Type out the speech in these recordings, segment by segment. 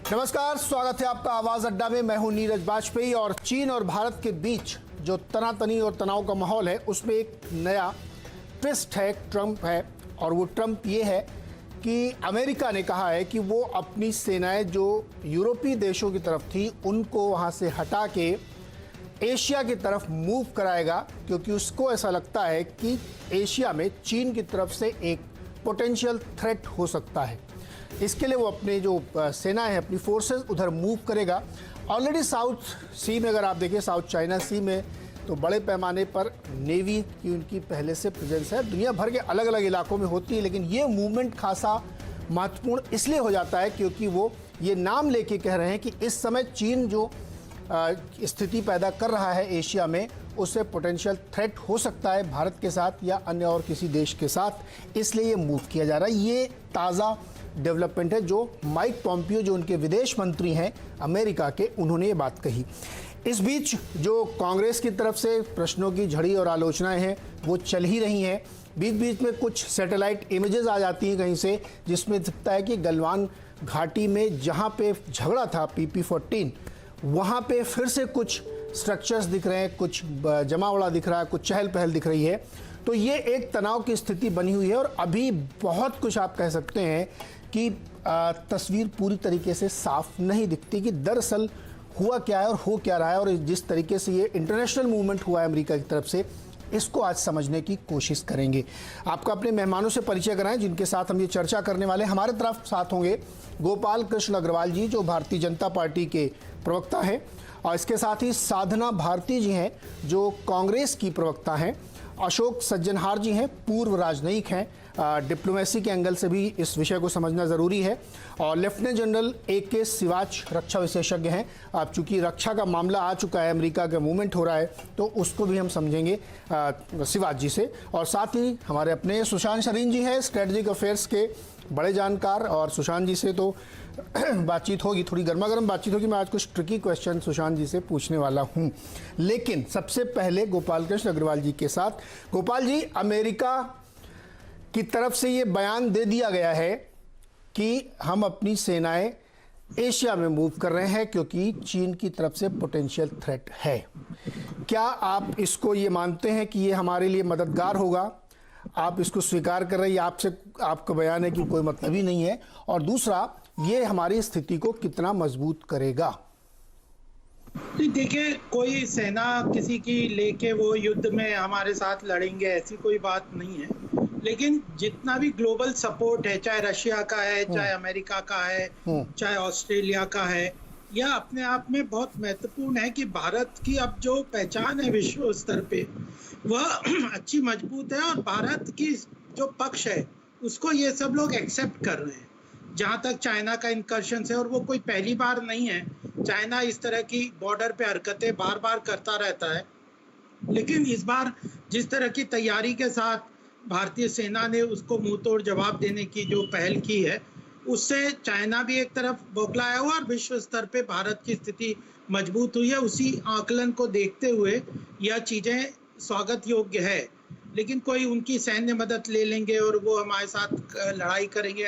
नमस्कार, स्वागत है आपका आवाज अड्डा में। मैं हूं नीरज बाजपेयी। और चीन और भारत के बीच जो तनातनी और तनाव का माहौल है उसमें एक नया ट्विस्ट है, ट्रंप है। और वो ट्रंप ये है कि अमेरिका ने कहा है कि वो अपनी सेनाएं जो यूरोपीय देशों की तरफ थी उनको वहां से हटा के एशिया की तरफ मूव कराएगा, क्योंकि उसको ऐसा लगता है कि एशिया में चीन की तरफ से एक पोटेंशियल थ्रेट हो सकता है। इसके लिए वो अपने जो सेना है, अपनी फोर्सेस उधर मूव करेगा। ऑलरेडी साउथ सी में अगर आप देखें, साउथ चाइना सी में तो बड़े पैमाने पर नेवी की उनकी पहले से प्रेजेंस है। दुनिया भर के अलग अलग इलाकों में होती है, लेकिन ये मूवमेंट खासा महत्वपूर्ण इसलिए हो जाता है क्योंकि वो ये नाम लेके कह रहे हैं कि इस समय चीन जो स्थिति पैदा कर रहा है एशिया में, उससे पोटेंशियल थ्रेट हो सकता है भारत के साथ या अन्य और किसी देश के साथ, इसलिए ये मूव किया जा रहा है। ये ताज़ा डेवलपमेंट है जो माइक पॉम्पियो, जो उनके विदेश मंत्री हैं अमेरिका के, उन्होंने ये बात कही। इस बीच जो कांग्रेस की तरफ से प्रश्नों की झड़ी और आलोचनाएं हैं वो चल ही रही हैं। बीच बीच में कुछ सैटेलाइट इमेजेस आ जाती हैं कहीं से, जिसमें दिखता है कि गलवान घाटी में जहां पे झगड़ा था PP-14, वहां पे फिर से कुछ स्ट्रक्चर्स दिख रहे हैं, कुछ जमावड़ा दिख रहा है, कुछ चहल पहल दिख रही है। तो ये एक तनाव की स्थिति बनी हुई है और अभी बहुत कुछ आप कह सकते हैं कि तस्वीर पूरी तरीके से साफ नहीं दिखती कि दरअसल हुआ क्या है और हो क्या रहा है। और जिस तरीके से ये इंटरनेशनल मूवमेंट हुआ है अमेरिका की तरफ से, इसको आज समझने की कोशिश करेंगे। आपको अपने मेहमानों से परिचय कराएं जिनके साथ हम ये चर्चा करने वाले। हमारे तरफ साथ होंगे गोपाल कृष्ण अग्रवाल जी, जो भारतीय जनता पार्टी के प्रवक्ता हैं, और इसके साथ ही साधना भारती जी हैं जो कांग्रेस की प्रवक्ता हैं। अशोक सज्जनहार जी हैं, पूर्व राजनयिक हैं। डिप्लोमेसी के एंगल से भी इस विषय को समझना ज़रूरी है। और लेफ्टिनेंट जनरल AK सिवाच रक्षा विशेषज्ञ हैं। अब चूंकि रक्षा का मामला आ चुका है, अमेरिका का मूवमेंट हो रहा है, तो उसको भी हम समझेंगे सिवाच जी से। और साथ ही हमारे अपने सुशांत शरीन जी हैं, स्ट्रेटजिक अफेयर्स के बड़े जानकार। और सुशांत जी से तो बातचीत होगी, थोड़ी गर्मा गर्म बातचीत होगी। मैं आज कुछ ट्रिकी क्वेश्चन सुशांत जी से पूछने वाला हूं, लेकिन सबसे पहले गोपाल कृष्ण अग्रवाल जी के साथ। गोपाल जी, अमेरिका की तरफ से ये बयान दे दिया गया है कि हम अपनी सेनाएं एशिया में मूव कर रहे हैं क्योंकि चीन की तरफ से पोटेंशियल थ्रेट है। क्या आप इसको ये मानते हैं कि ये हमारे लिए मददगार होगा? आप इसको स्वीकार कर रहे हैं, आपसे आपका बयान है कि कोई मतलब ही नहीं है? और दूसरा, ये हमारी स्थिति को कितना मजबूत करेगा? देखिए, कोई सेना किसी की लेके वो युद्ध में हमारे साथ लड़ेंगे ऐसी कोई बात नहीं है। लेकिन जितना भी ग्लोबल सपोर्ट है, चाहे रशिया का है, चाहे अमेरिका का है, चाहे ऑस्ट्रेलिया का है, यह अपने आप में बहुत महत्वपूर्ण है कि भारत की अब जो पहचान है विश्व स्तर पे वह अच्छी मजबूत है। और भारत की जो पक्ष है उसको ये सब लोग एक्सेप्ट कर रहे हैं। जहां तक चाइना का इंकर्शन है, और वो कोई पहली बार नहीं है, चाइना इस तरह की बॉर्डर पे हरकतें बार बार करता रहता है। लेकिन इस बार जिस तरह की तैयारी के साथ भारतीय सेना ने उसको मुंह तोड़ जवाब देने की जो पहल की है, उससे चाइना भी एक तरफ बौखलाया हुआ और विश्व स्तर पे भारत की स्थिति मजबूत हुई है। उसी आकलन को देखते हुए यह चीजें स्वागत योग्य है। लेकिन कोई उनकी सैन्य मदद ले लेंगे और वो हमारे साथ लड़ाई करेंगे,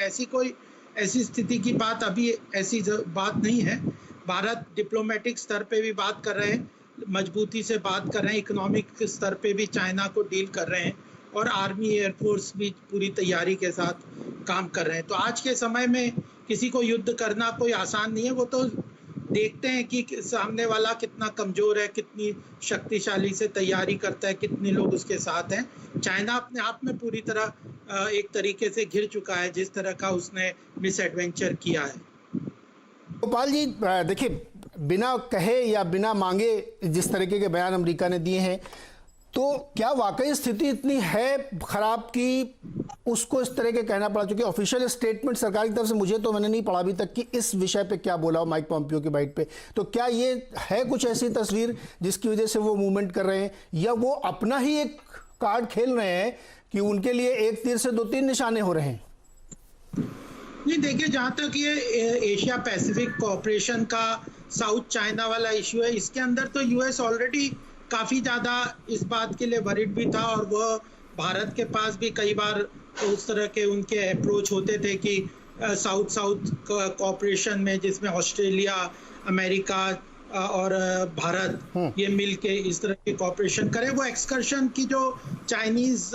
ऐसी स्थिति की बात अभी ऐसी बात नहीं है। भारत डिप्लोमेटिक स्तर पे भी बात कर रहे हैं, मजबूती से बात कर रहे हैं, इकोनॉमिक स्तर पे भी चाइना को डील कर रहे हैं, और आर्मी एयरफोर्स भी पूरी तैयारी के साथ काम कर रहे हैं। तो आज के समय में किसी को युद्ध करना कोई आसान नहीं है। वो तो देखते हैं कि सामने वाला कितना कमजोर है, कितनी शक्तिशाली से तैयारी करता है, कितने लोग उसके साथ हैं। चाइना अपने आप में पूरी तरह एक तरीके से घिर चुका है, जिस तरह का उसने मिस एडवेंचर किया है। गोपाल जी, देखिए, बिना कहे या बिना मांगे जिस तरीके के बयान अमेरिका ने दिए हैं, तो क्या वाकई स्थिति इतनी है खराब कि उसको इस तरह के कहना पड़ा? चूंकि ऑफिशियल स्टेटमेंट सरकार की तरफ से मुझे तो मैंने नहीं पढ़ा अभी तक कि इस विषय पे क्या बोला हो माइक पॉम्पियो की बाइट पे। तो क्या ये है कुछ ऐसी तस्वीर जिसकी वजह से वो मूवमेंट कर रहे हैं, या वो अपना ही एक कार्ड खेल रहे हैं कि उनके लिए एक तीर से 2-3 निशाने हो रहे हैं? नहीं, देखिए, जहाँ तक ये एशिया पैसिफिक कोऑपरेशन का साउथ चाइना वाला इश्यू है, इसके अंदर तो US ऑलरेडी काफ़ी ज़्यादा इस बात के लिए वरिड भी था। और वह भारत के पास भी कई बार उस तरह के उनके अप्रोच होते थे कि साउथ साउथ कोऑपरेशन में, जिसमें ऑस्ट्रेलिया, अमेरिका और भारत ये मिलके इस तरह की कोऑपरेशन करे। वो एक्सकर्शन की जो चाइनीज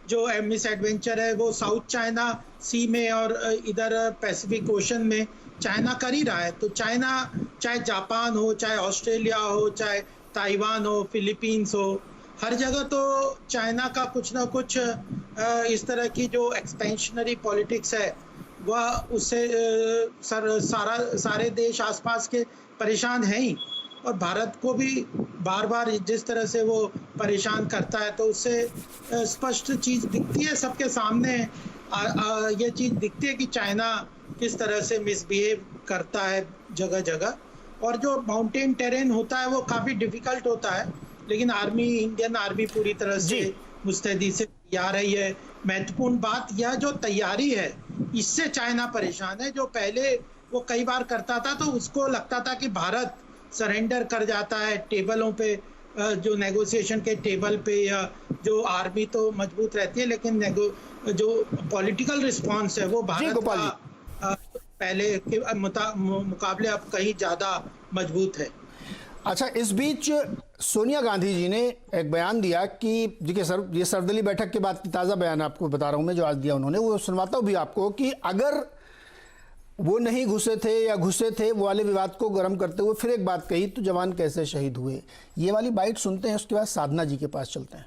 जो मिस एडवेंचर है वो साउथ चाइना सी में और इधर पैसिफिक ओशन में चाइना कर ही रहा है। तो चाइना, चाहे जापान हो, चाहे ऑस्ट्रेलिया हो, चाहे ताइवान हो, फिलीपींस हो, हर जगह तो चाइना का कुछ ना कुछ इस तरह की जो एक्सपेंशनरी पॉलिटिक्स है वह उससे सारे देश आसपास के परेशान हैं ही। और भारत को भी बार बार जिस तरह से वो परेशान करता है तो उससे स्पष्ट चीज़ दिखती है सबके सामने। ये चीज़ दिखती है कि चाइना किस तरह से मिसबिहेव करता है जगह जगह। और जो माउंटेन टेरेन होता है वो काफ़ी डिफिकल्ट होता है, लेकिन इंडियन आर्मी पूरी तरह से मुस्तैदी से तैयार है। ये महत्वपूर्ण बात, यह जो तैयारी है इससे चाइना परेशान है। जो पहले वो कई बार करता था तो उसको लगता था कि भारत सरेंडर कर जाता है टेबलों पे, जो नेगोशिएशन के टेबल पे, या जो आर्मी तो मजबूत रहती है लेकिन जो पॉलिटिकल रिस्पांस है वो भारत का पहले के मुकाबले अब कहीं ज़्यादा मजबूत है। अच्छा, इस बीच सोनिया गांधी जी ने एक बयान दिया कि देखिए सर, ये सर्वदलीय बैठक के बाद की ताज़ा बयान आपको बता रहा हूं मैं, जो आज दिया उन्होंने, वो सुनवाता हूं भी आपको, कि अगर वो नहीं घुसे थे या घुसे थे, वो वाले विवाद को गर्म करते हुए फिर एक बात कही, तो जवान कैसे शहीद हुए। ये वाली बाइट सुनते हैं, उसके बाद साधना जी के पास चलते हैं।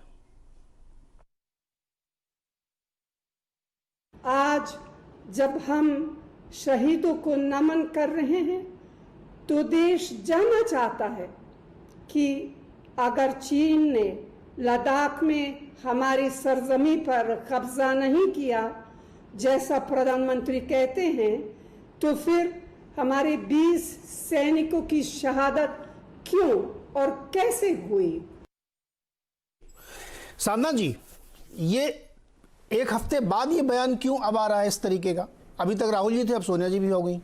आज जब हम शहीदों को नमन कर रहे हैं तो देश जानना चाहता है कि अगर चीन ने लद्दाख में हमारी सरजमी पर कब्जा नहीं किया जैसा प्रधानमंत्री कहते हैं, तो फिर हमारे 20 सैनिकों की शहादत क्यों और कैसे हुई। साधना जी, ये एक हफ्ते बाद ये बयान क्यों अब आ रहा है इस तरीके का? अभी तक राहुल जी थे, अब सोनिया जी भी हो गई।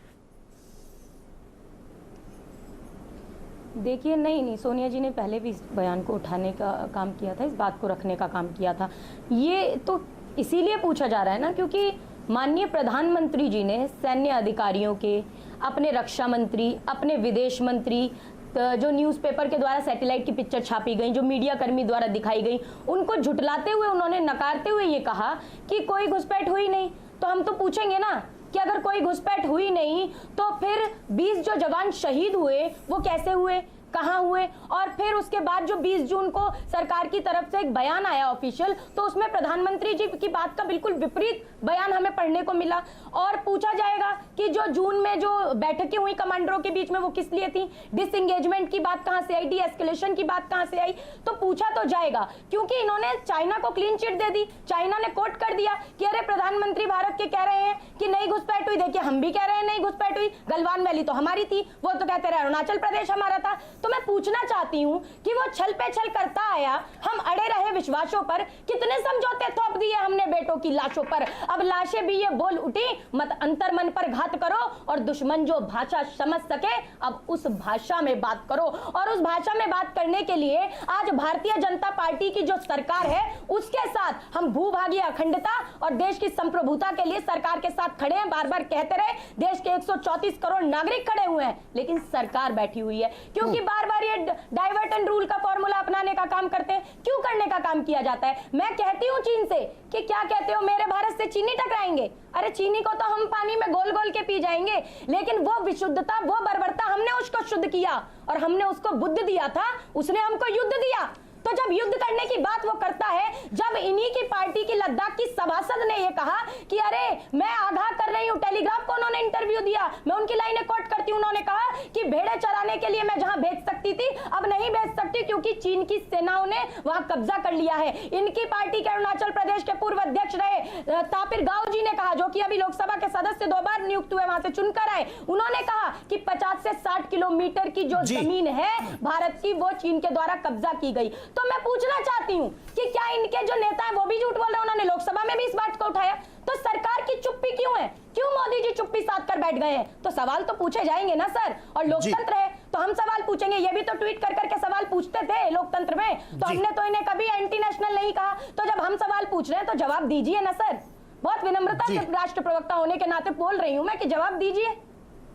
देखिए, नहीं, सोनिया जी ने पहले भी इस बयान को उठाने का काम किया था, इस बात को रखने का काम किया था। ये तो इसीलिए पूछा जा रहा है ना क्योंकि माननीय प्रधानमंत्री जी ने सैन्य अधिकारियों के, अपने रक्षा मंत्री, अपने विदेश मंत्री, जो न्यूज़पेपर के द्वारा सैटेलाइट की पिक्चर छापी गई, जो मीडिया कर्मी द्वारा दिखाई गई, उनको झुटलाते हुए, उन्होंने नकारते हुए ये कहा कि कोई घुसपैठ हुई नहीं। तो हम तो पूछेंगे ना कि अगर कोई घुसपैठ हुई नहीं तो फिर 20 जो जवान शहीद हुए वो कैसे हुए, कहाँ हुए? और फिर उसके बाद जो 20 जून को सरकार की तरफ से एक बयान आया ऑफिशियल, तो उसमें प्रधानमंत्री जी की बात का बिल्कुल विपरीत बयान हमें पढ़ने को मिला। और पूछा जाएगा कि जो जून में जो बैठकें हुई कमांडरों के बीच में वो किस लिए थी, डिसएंगेजमेंट की बात कहाँ से आई, डी एस्केलेशन की बात कहाँ से आई, तो पूछा तो जाएगा क्योंकि इन्होंने चाइना को क्लीन चिट दे दी। चाइना ने कोट कर दिया कि अरे प्रधानमंत्री भारत के कह रहे हैं कि नहीं घुसपैठ हुई, देखिए हम भी कह रहे हैं नहीं घुसपैठ हुई, गलवान वैली तो हमारी थी, वो तो कहते रहे अरुणाचल प्रदेश हमारा था। तो मैं पूछना चाहती हूं कि वो छल पे छल करता आया, हम अड़े रहे विश्वासों पर, कितने समझौते थोप दिए हमने बेटों की लाशों पर। अब लाशें भी ये बोल उठी, मत अंतर मन पर घात करो और दुश्मन जो भाषा समझ सके अब उस भाषा में बात करो। और उस भाषा में बात करने के लिए आज भारतीय जनता पार्टी की जो सरकार है उसके साथ हम भूभागीय अखंडता और देश की संप्रभुता के लिए सरकार के साथ खड़े हैं। बार बार कहते रहे, देश के 134 करोड़ नागरिक खड़े हुए हैं, लेकिन सरकार बैठी हुई है क्योंकि बार बार ये डाइवर्ट एंड रूल का फॉर्मूला अपनाने का काम करते हैं। क्यों करने का काम किया जाता है? मैं कहती हूं चीन से कि क्या कहते हो, मेरे भारत से चीनी टकराएंगे? अरे चीनी को तो हम पानी में गोल गोल के पी जाएंगे, लेकिन वो विशुद्धता, वो बर्बरता हमने उसको शुद्ध किया और हमने उसको बुद्ध दिया था, उसने हमको युद्ध दिया। तो जब युद्ध करने की बात वो करता है, जब इन्हीं की पार्टी की लद्दाख की सभासद ने ये कहा कि अरे मैं आगाह कर रही हूं, टेलीग्राफ को उन्होंने इंटरव्यू दिया, मैं उनकी लाइनें कोट करती हूं, उन्होंने कहा कि भेड़े चराने के लिए मैं जहां भेज सकती थी अब नहीं भेज सकती क्योंकि चीन की सेनाओं ने वहां कब्जा कर लिया है। इनकी पार्टी के अरुणाचल प्रदेश के पूर्व अध्यक्ष रहे तापिर गाव जी ने कहा, जो कि अभी लोकसभा के सदस्य 2 बार नियुक्त हुए, वहां से चुनकर आए, उन्होंने कहा कि 50 से 60 किलोमीटर की जो जमीन है भारत की वो चीन के द्वारा कब्जा की गई। तो मैं पूछना चाहती हूं कि क्या इनके जो नेता हैं वो भी झूठ बोल रहे हैं? उन्होंने लोकसभा में भी इस बात को उठाया, तो सरकार की चुप्पी क्यों है? क्यों मोदी जी चुप्पी साध कर बैठ गए हैं? तो सवाल तो पूछे जाएंगे ना सर, और लोकतंत्र है तो हम सवाल पूछेंगे। ये भी तो ट्वीट कर करके सवाल पूछते थे लोकतंत्र में, तो हमने तो इन्हें कभी एंटी नेशनल नहीं कहा। तो जब हम सवाल पूछ रहे हैं तो जवाब दीजिए ना सर। बहुत विनम्रता जी। से राष्ट्र प्रवक्ता होने के नाते बोल रही हूं मैं कि जवाब दीजिए।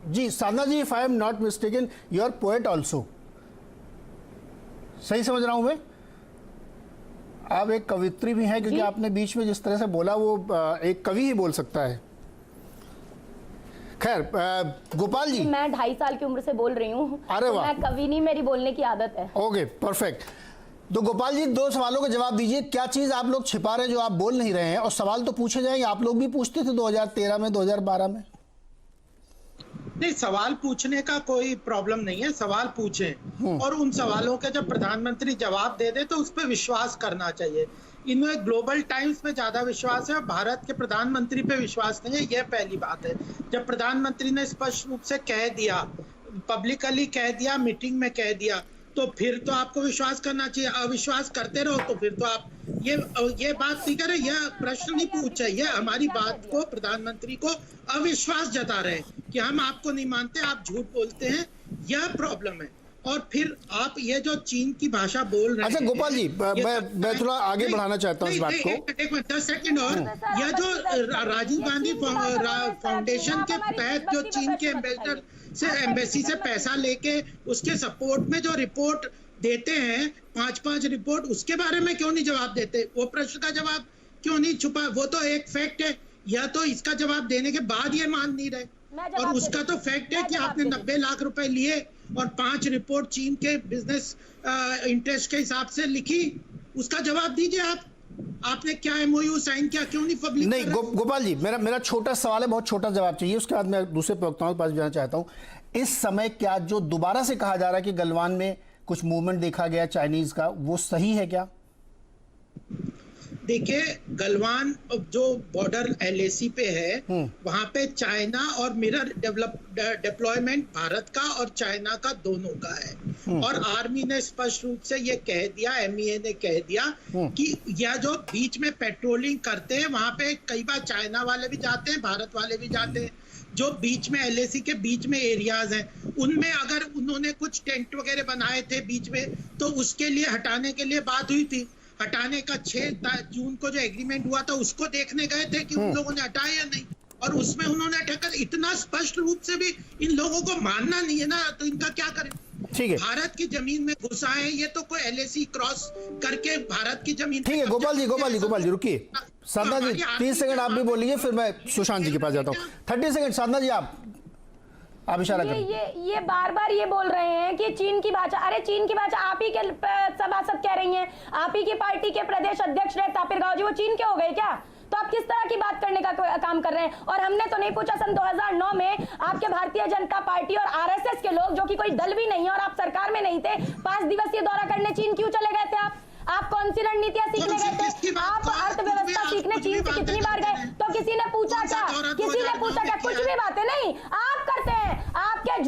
जी Sadhana ji, if I am not mistaken you are poet also, सही समझ रहा हूं मैं? आप एक कवित्री भी हैं, क्योंकि आपने बीच में जिस तरह से बोला वो एक कवि ही बोल सकता है। खैर गोपाल जी, मैं 2.5 साल की उम्र से बोल रही हूँ। अरे वाह। मैं कवि नहीं, मेरी बोलने की आदत है। Okay perfect. तो गोपाल जी 2 सवालों का जवाब दीजिए। क्या चीज आप लोग छिपा रहे हैं जो आप बोल नहीं रहे हैं? और सवाल तो पूछे जाएंगे, आप लोग भी पूछते थे 2013 में, 2012 में। नहीं, सवाल पूछने का कोई प्रॉब्लम नहीं है, सवाल पूछें और उन सवालों के जब प्रधानमंत्री जवाब दे दे तो उस पर विश्वास करना चाहिए। इनमें ग्लोबल टाइम्स पे ज्यादा विश्वास है, भारत के प्रधानमंत्री पे विश्वास नहीं है, यह पहली बात है। जब प्रधानमंत्री ने स्पष्ट रूप से कह दिया, पब्लिकली कह दिया, मीटिंग में कह दिया, तो फिर तो आपको विश्वास करना चाहिए। अविश्वास करते रहो तो फिर तो आप ये बात नहीं करें, यह प्रश्न नहीं पूछे, यह हमारी बात को, प्रधानमंत्री को अविश्वास जता रहे कि हम आपको नहीं मानते, आप झूठ बोलते हैं, यह प्रॉब्लम है। और फिर आप ये जो चीन की भाषा बोल रहे हैं। अच्छा गोपाल जी, मैं थोड़ा आगे बढ़ाना चाहता हूँ इस बात को। एक मिनट 10 सेकंड और, यह जो राजीव गांधी फाउंडेशन के तहत जो चीन के एम्बेसडर से, एम्बेसी से पैसा लेके उसके सपोर्ट में जो रिपोर्ट देते हैं, 5-5 रिपोर्ट, उसके बारे में क्यों नहीं जवाब देते? वो प्रश्न का जवाब क्यों नहीं छुपा? वो तो एक फैक्ट है, या तो इसका जवाब देने के बाद ये मान नहीं रहे। और उसका तो फैक्ट है कि आपने 90 लाख रुपए लिए और 5 रिपोर्ट चीन के बिजनेस इंटरेस्ट के हिसाब से लिखी, उसका जवाब दीजिए आप। आपने क्या एमओयू साइन किया, क्यों नहीं पब्लिक? नहीं गोपाल जी, मेरा छोटा सवाल है, बहुत छोटा जवाब चाहिए, उसके बाद मैं दूसरे प्रवक्ताओं के पास जाना चाहता हूं। इस समय क्या जो दोबारा से कहा जा रहा है कि गलवान में कुछ मूवमेंट देखा गया चाइनीज का, वो सही है क्या? देखिए, गलवान जो बॉर्डर LAC पे है, वहां पे चाइना और मिरर डिप्लॉयमेंट भारत का और चाइना का दोनों का है। और आर्मी ने स्पष्ट रूप से ये कह दिया, MEA ने कह दिया कि यह जो बीच में पेट्रोलिंग करते हैं, वहां पे कई बार चाइना वाले भी जाते हैं, भारत वाले भी जाते हैं। जो बीच में LAC के बीच में एरियाज हैं, उनमें अगर उन्होंने कुछ टेंट वगैरह बनाए थे बीच में, तो उसके लिए हटाने के लिए बात हुई थी। हटाने का 6 जून को जो एग्रीमेंट हुआ था, उसको देखने गए थे कि उन लोगों ने हटाया या नहीं, और उसमें उन्होंने ठक्कर, इतना स्पष्ट रूप से भी इन लोगों को मानना नहीं है ना, तो इनका क्या करें? ठीक है, भारत की जमीन में घुसा है, ये तो कोई LAC क्रॉस करके भारत की जमीन। ठीक है गोपाल जी रुकिए। साधना जी 30 सेकंड आप भी बोलिए, फिर मैं सुशांत जी के पास जाता हूँ। 30 सेकंड साधना जी, आप इशारा करें। ये बार-बार ये बोल रहे हैं कि चीन की भाषा, अरे चीन की भाषा आप ही के सभासद कह रही हैं, आप ही की पार्टी के प्रदेश अध्यक्ष रहे तापिर गाव जी, वो चीन के हो गए क्या? तो आप किस तरह की बात करने का काम कर रहे हैं? और हमने तो नहीं पूछा, सन 2009 में आपके भारतीय जनता पार्टी और RSS के लोग, जो कि कोई दल भी नहीं है और आप सरकार में नहीं थे, 5 दिवसीय दौरा करने चीन क्यों चले गए थे? आप कौन सी रणनीतियां सीखने गए थे? आप अर्थव्यवस्था सीखने चीन से कितनी बार गए? तो किसी ने पूछा क्या? किसी ने पूछा क्या? कुछ भी बातें नहीं आप करते हैं। आपके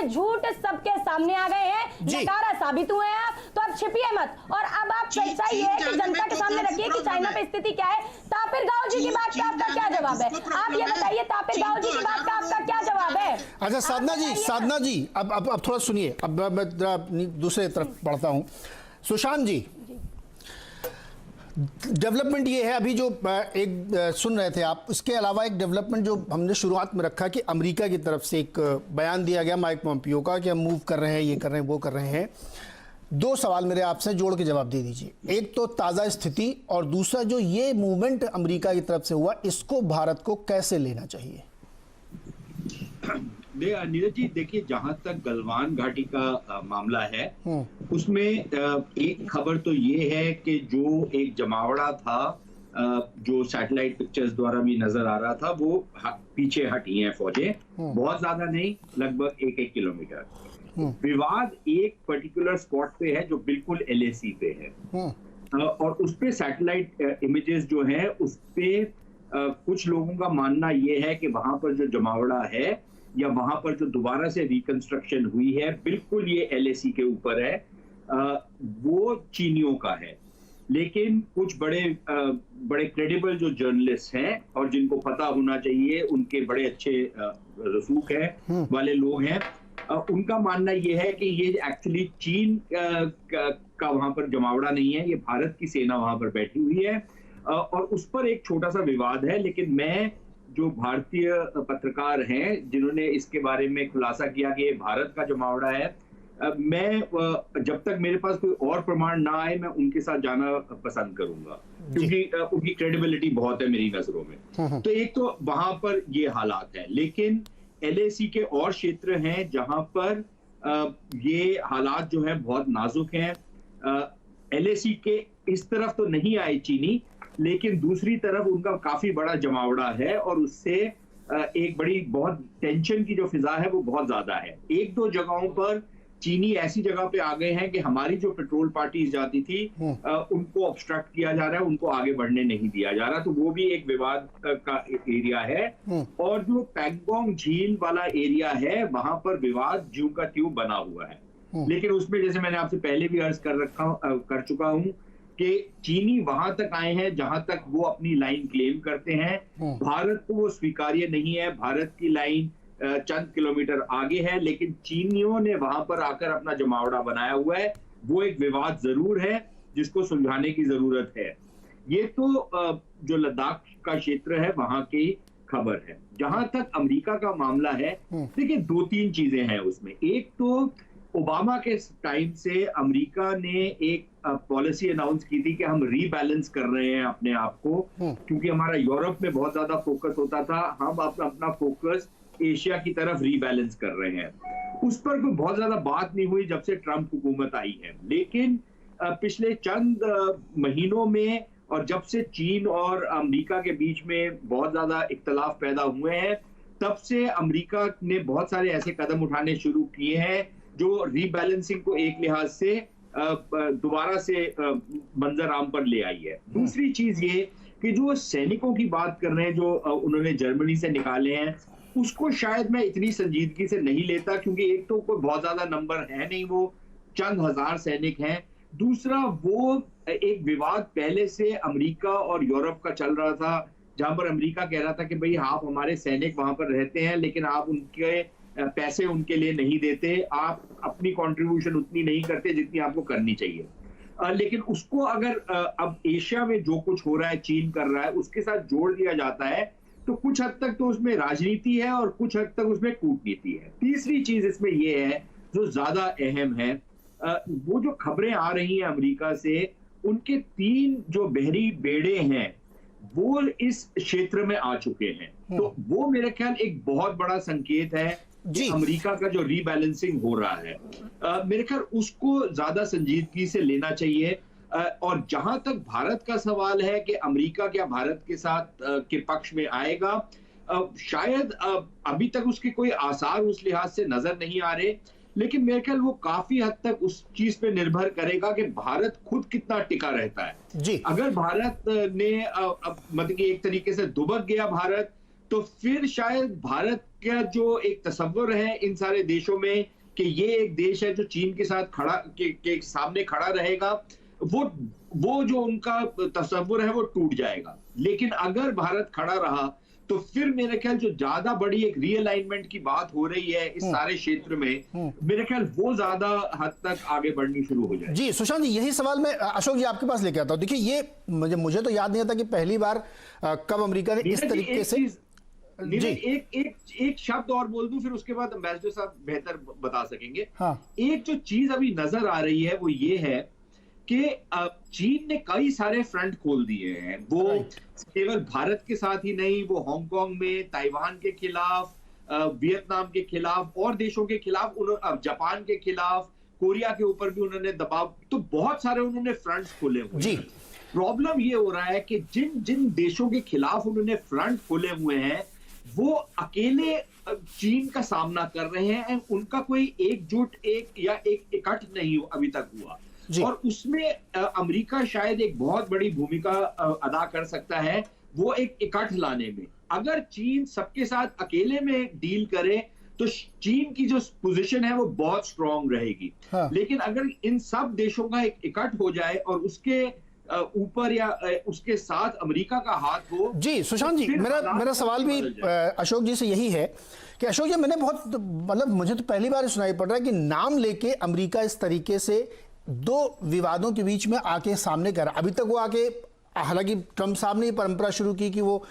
झूठ सबके सामने आ गए हैं, नकारा साबित हुए हैं आप, तो अब छिपिए मत। और अब आप सच्चाई है कि जनता के सामने रखिए कि चाइना पे स्थिति क्या है। तापिर गाव जी की बात का आपका क्या जवाब है? आप ये बताइए, तापिर गाव जी की बात का आपका क्या जवाब है? अच्छा साधना जी अब थोड़ा सुनिए, अब मैं दूसरे तरफ बढ़ता हूं। सुशांत जी, डेवलपमेंट ये है अभी जो एक सुन रहे थे आप, इसके अलावा एक डेवलपमेंट जो हमने शुरुआत में रखा कि अमेरिका की तरफ से एक बयान दिया गया माइक पॉम्पियो का कि हम मूव कर रहे हैं, ये कर रहे हैं, वो कर रहे हैं। 2 सवाल मेरे आपसे जोड़ के जवाब दे दीजिए। एक तो ताज़ा स्थिति, और दूसरा जो ये मूवमेंट अमेरिका की तरफ से हुआ, इसको भारत को कैसे लेना चाहिए? नीरज जी, देखिए, जहां तक गलवान घाटी का मामला है, उसमें एक खबर तो ये है कि जो एक जमावड़ा था, जो सैटेलाइट पिक्चर्स द्वारा भी नजर आ रहा था, वो पीछे हटी हैं फौजें, बहुत ज्यादा नहीं, लगभग 1-1 किलोमीटर। विवाद एक पर्टिकुलर स्पॉट पे है जो बिल्कुल LAC पे है, और उस पे सैटेलाइट इमेजेस जो है, उस पे कुछ लोगों का मानना ये है कि वहां पर जो जमावड़ा है या वहां पर जो दोबारा से रिकंस्ट्रक्शन हुई है, बिल्कुल ये LAC के ऊपर है, वो चीनियों का है। लेकिन कुछ बड़े क्रेडिबल जो जर्नलिस्ट हैं और जिनको पता होना चाहिए, उनके बड़े अच्छे रसूख है वाले लोग हैं, उनका मानना ये है कि ये एक्चुअली चीन का वहां पर जमावड़ा नहीं है, ये भारत की सेना वहां पर बैठी हुई है। और उस पर एक छोटा सा विवाद है, लेकिन मैं जो भारतीय पत्रकार हैं जिन्होंने इसके बारे में खुलासा किया कि ये भारत का जमावड़ा है, मैं जब तक मेरे पास कोई और प्रमाण ना आए मैं उनके साथ जाना पसंद करूंगा, क्योंकि उनकी क्रेडिबिलिटी बहुत है मेरी नजरों में। तो एक तो वहां पर ये हालात है, लेकिन LAC के और क्षेत्र हैं जहां पर ये हालात जो है बहुत नाजुक हैं। LAC के इस तरफ तो नहीं आए चीनी, लेकिन दूसरी तरफ उनका काफी बड़ा जमावड़ा है और उससे एक बड़ी बहुत टेंशन की जो फिजा है वो बहुत ज्यादा है। एक दो जगहों पर चीनी ऐसी जगह पे आ गए हैं कि हमारी जो पेट्रोल पार्टीज जाती थी उनको ऑब्स्ट्रक्ट किया जा रहा है, उनको आगे बढ़ने नहीं दिया जा रहा, तो वो भी एक विवाद का एरिया है। और जो पैंगोंग झील वाला एरिया है वहां पर विवाद ज्यों का त्यों बना हुआ है, लेकिन उसमें जैसे मैंने आपसे पहले भी अर्ज कर चुका हूं कि चीनी वहां तक आए हैं जहां तक वो अपनी लाइन क्लेम करते हैं। भारत को वो स्वीकार्य नहीं है, भारत की लाइन चंद किलोमीटर आगे है, लेकिन चीनियों ने वहां पर आकर अपना जमावड़ा बनाया हुआ है। वो एक विवाद जरूर है जिसको सुलझाने की जरूरत है। ये तो जो लद्दाख का क्षेत्र है वहां की खबर है। जहां तक अमेरिका का मामला है, देखिए दो तीन चीजें हैं उसमें। एक तो ओबामा के टाइम से अमेरिका ने एक पॉलिसी अनाउंस की थी कि हम रीबैलेंस कर रहे हैं अपने आप को, क्योंकि हमारा यूरोप में बहुत ज्यादा फोकस होता था, हम अपना फोकस एशिया की तरफ रीबैलेंस कर रहे हैं। उस पर कोई बहुत ज्यादा बात नहीं हुई जब से ट्रंप हुकूमत आई है, लेकिन पिछले चंद महीनों में और जब से चीन और अमेरिका के बीच में बहुत ज्यादा इख्तलाफ पैदा हुए हैं, तब से अमेरिका ने बहुत सारे ऐसे कदम उठाने शुरू किए हैं जो रीबैलेंसिंग को एक लिहाज से दोबारा से मंजर आम पर ले आई है। दूसरी चीज ये कि जो सैनिकों की बात कर रहे हैं जो उन्होंने जर्मनी से निकाले हैं, उसको शायद मैं इतनी संजीदगी से नहीं लेता, क्योंकि एक तो कोई बहुत ज्यादा नंबर है नहीं, वो चंद हजार सैनिक हैं। दूसरा, वो एक विवाद पहले से अमेरिका और यूरोप का चल रहा था, जहां पर अमेरिका कह रहा था कि भाई आप हमारे सैनिक वहां पर रहते हैं लेकिन आप उनके पैसे उनके लिए नहीं देते, आप अपनी कंट्रीब्यूशन उतनी नहीं करते जितनी आपको करनी चाहिए। लेकिन उसको अगर अब एशिया में जो कुछ हो रहा है, चीन कर रहा है, उसके साथ जोड़ दिया जाता है, तो कुछ हद तक तो उसमें राजनीति है और कुछ हद तक उसमें कूटनीति है। तीसरी चीज इसमें यह है जो ज्यादा अहम है, वो जो खबरें आ रही हैं अमेरिका से, उनके 3 जो बहरी बेड़े हैं वो इस क्षेत्र में आ चुके हैं। तो वो मेरे ख्याल एक बहुत बड़ा संकेत है कि अमेरिका का जो रीबैलेंसिंग हो रहा है, मेरे ख्याल उसको ज्यादा संजीदगी से लेना चाहिए। और जहां तक भारत का सवाल है कि अमेरिका क्या भारत के साथ के पक्ष में आएगा, शायद अभी तक उसके कोई आसार उस लिहाज से नजर नहीं आ रहे, लेकिन मेरे ख्याल वो काफी हद तक उस चीज पे निर्भर करेगा कि भारत खुद कितना टिका रहता है जी। अगर भारत ने मतलब कि एक तरीके से दुबक गया भारत, तो फिर शायद भारत का जो एक तस्वर है इन सारे देशों में कि ये एक देश है जो चीन के साथ खड़ा के सामने खड़ा रहेगा, वो जो उनका तस्वर है वो टूट जाएगा। लेकिन अगर भारत खड़ा रहा तो फिर मेरे ख्याल जो ज्यादा बड़ी एक रीअलाइनमेंट की बात हो रही है इस सारे क्षेत्र में, मेरे ख्याल वो ज्यादा हद तक आगे बढ़नी शुरू हो जाए। जी सुशांत जी, यही सवाल मैं अशोक जी आपके पास लेके आता हूं। देखिए, ये मुझे तो याद नहीं आता कि पहली बार कब अमेरिका ने इस तरीके से जी एक शब्द और बोल दूं, फिर उसके बाद एम्बेसडर साहब बेहतर बता सकेंगे। हाँ। एक जो चीज अभी नजर आ रही है वो ये है कि चीन ने कई सारे फ्रंट खोल दिए हैं। वो केवल भारत के साथ ही नहीं, वो हांगकांग में ताइवान के खिलाफ, वियतनाम के खिलाफ और देशों के खिलाफ, जापान के खिलाफ, कोरिया के ऊपर भी उन्होंने दबाव, तो बहुत सारे उन्होंने फ्रंट्स खोले हुए हैं। प्रॉब्लम ये हो रहा है कि जिन जिन देशों के खिलाफ उन्होंने फ्रंट खोले हुए हैं वो अकेले चीन का सामना कर रहे हैं, उनका कोई एकजुट एक इकट्ठ नहीं अभी तक हुआ। और उसमें अमेरिका शायद एक बहुत बड़ी भूमिका अदा कर सकता है, वो एक इकट्ठ लाने में। अगर चीन सबके साथ अकेले में डील करे तो चीन की जो पोजीशन है वो बहुत स्ट्रांग रहेगी। हाँ। लेकिन अगर इन सब देशों का एक इकट्ठ हो जाए और उसके ऊपर या उसके साथ अमेरिका का हाथ हो। जी सुशांत जी, मेरा सवाल भी अशोक जी से यही है कि अशोक जी, मैंने बहुत मतलब मुझे तो पहली बार सुनाई पड़ रहा है कि नाम लेके अमेरिका इस तरीके से दो विवादों के बीच में आके सामने कर, अभी तक वो आके हालांकि ट्रंप साहब ने ये परंपरा शुरू की कि वो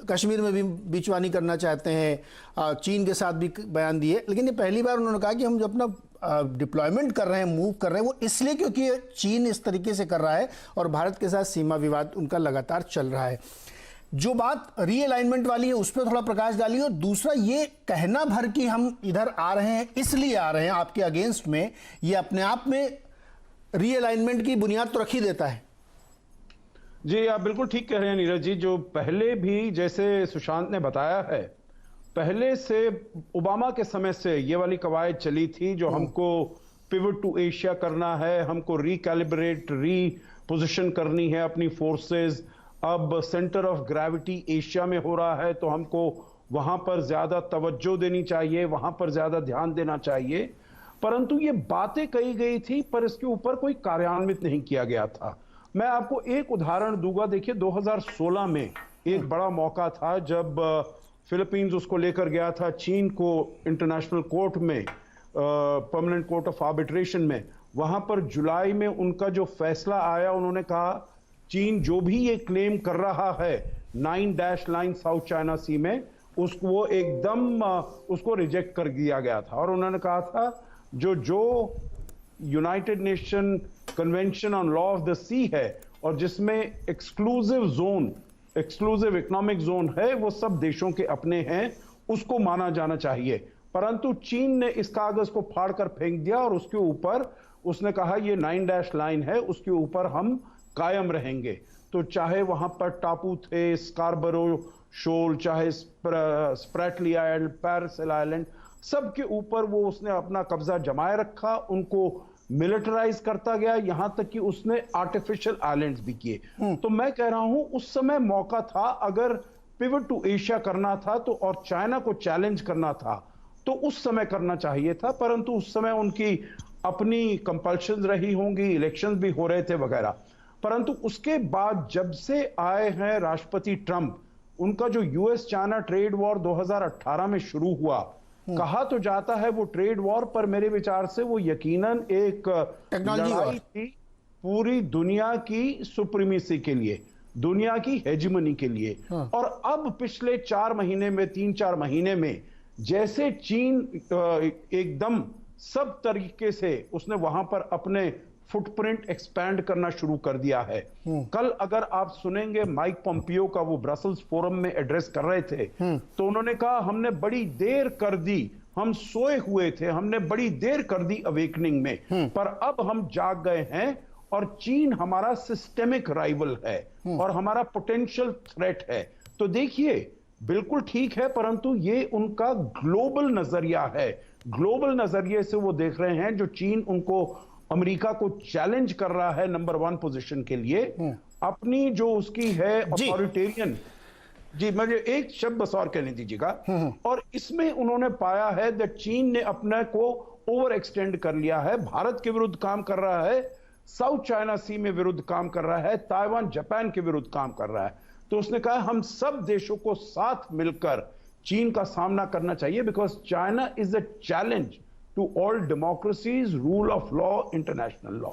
कश्मीर में भी बीचवानी करना चाहते हैं, चीन के साथ भी बयान दिए, लेकिन ये पहली बार उन्होंने कहा कि हम जो अपना डिप्लॉयमेंट कर रहे हैं, मूव कर रहे हैं, वो इसलिए क्योंकि चीन इस तरीके से कर रहा है और भारत के साथ सीमा विवाद उनका लगातार चल रहा है। जो बात रीअलाइनमेंट वाली है उस पर थोड़ा प्रकाश डालिए, और दूसरा ये कहना भर कि हम इधर आ रहे हैं इसलिए आ रहे हैं आपके अगेंस्ट में, ये अपने आप में रीअलाइनमेंट की बुनियाद तो रख ही देता है। जी, आप बिल्कुल ठीक कह रहे हैं नीरज जी। जो पहले भी जैसे सुशांत ने बताया है, पहले से ओबामा के समय से ये वाली कवायद चली थी, जो हमको पिवट टू एशिया करना है, हमको रिकैलिब्रेट रीपोजिशन करनी है अपनी फोर्सेस, अब सेंटर ऑफ ग्रेविटी एशिया में हो रहा है तो हमको वहां पर ज्यादा तवज्जो देनी चाहिए, वहां पर ज्यादा ध्यान देना चाहिए। परंतु ये बातें कही गई थी पर इसके ऊपर कोई कार्यान्वित नहीं किया गया था। मैं आपको एक उदाहरण दूंगा। देखिए 2016 में एक बड़ा मौका था जब फिलीपींस उसको लेकर गया था चीन को इंटरनेशनल कोर्ट में, परमानेंट कोर्ट ऑफ आर्बिट्रेशन में। वहां पर जुलाई में उनका जो फैसला आया, उन्होंने कहा चीन जो भी ये क्लेम कर रहा है 9 लाइन साउथ चाइना सी में, उसको वो एकदम उसको रिजेक्ट कर दिया गया था। और उन्होंने कहा था जो United Nation Convention on law of the sea है और जिसमें exclusive zone, exclusive economic zone है, वो सब देशों के अपने हैं, उसको माना जाना चाहिए। परंतु चीन ने इस कागज को फाड़ कर फेंक दिया और उसके ऊपर उसने कहा ये 9 लाइन है, उसके ऊपर हम कायम रहेंगे। तो चाहे वहां पर टापू थे, स्कारबरो शोल, चाहे स्प्रैटली आइलैंड, पैरासेल आइलैंड, सबके ऊपर वो उसने अपना कब्जा जमाए रखा, उनको मिलिटराइज करता गया, यहां तक कि उसने आर्टिफिशियल आइलैंड्स भी किए। तो मैं कह रहा हूं उस समय मौका था, अगर पिवट टू एशिया करना था तो और चाइना को चैलेंज करना था तो उस समय करना चाहिए था। परंतु उस समय उनकी अपनी कंपल्शन रही होंगी, इलेक्शंस भी हो रहे थे वगैरह। परंतु उसके बाद जब से आए हैं राष्ट्रपति ट्रंप, उनका जो यूएस चाइना ट्रेड वॉर 2018 में शुरू हुआ, कहा तो जाता है वो ट्रेड वॉर, पर मेरे विचार से वो यकीनन एक लड़ाई थी पूरी दुनिया की सुप्रीमेसी के लिए, दुनिया की हेजिमनी के लिए। और अब पिछले 4 महीने में, 3-4 महीने में जैसे चीन एकदम सब तरीके से उसने वहां पर अपने फुटप्रिंट एक्सपैंड करना शुरू कर दिया है। कल अगर आप सुनेंगे माइक पोम्पियो का, वो ब्रसल्स फोरम में एड्रेस कर रहे थे, तो उन्होंने कहा हमने बड़ी देर कर दी, हम सोए हुए थे, हमने बड़ी देर कर दी अवेकनिंग में, पर अब हम जाग गए हैं और चीन हमारा सिस्टेमिक राइवल है और हमारा पोटेंशियल थ्रेट है। तो देखिए बिल्कुल ठीक है, परंतु ये उनका ग्लोबल नजरिया है। ग्लोबल नजरिए से वो देख रहे हैं, जो चीन उनको, अमेरिका को चैलेंज कर रहा है नंबर 1 पोजीशन के लिए, अपनी जो उसकी है अथॉरिटेरियन। जी मुझे एक शब्द बस और कहने दीजिएगा। और इसमें उन्होंने पाया है कि चीन ने अपने को ओवर एक्सटेंड कर लिया है, भारत के विरुद्ध काम कर रहा है, साउथ चाइना सी में विरुद्ध काम कर रहा है, ताइवान जापान के विरुद्ध काम कर रहा है। तो उसने कहा हम सब देशों को साथ मिलकर चीन का सामना करना चाहिए, because China is a challenge to all democracies, rule of law, international law.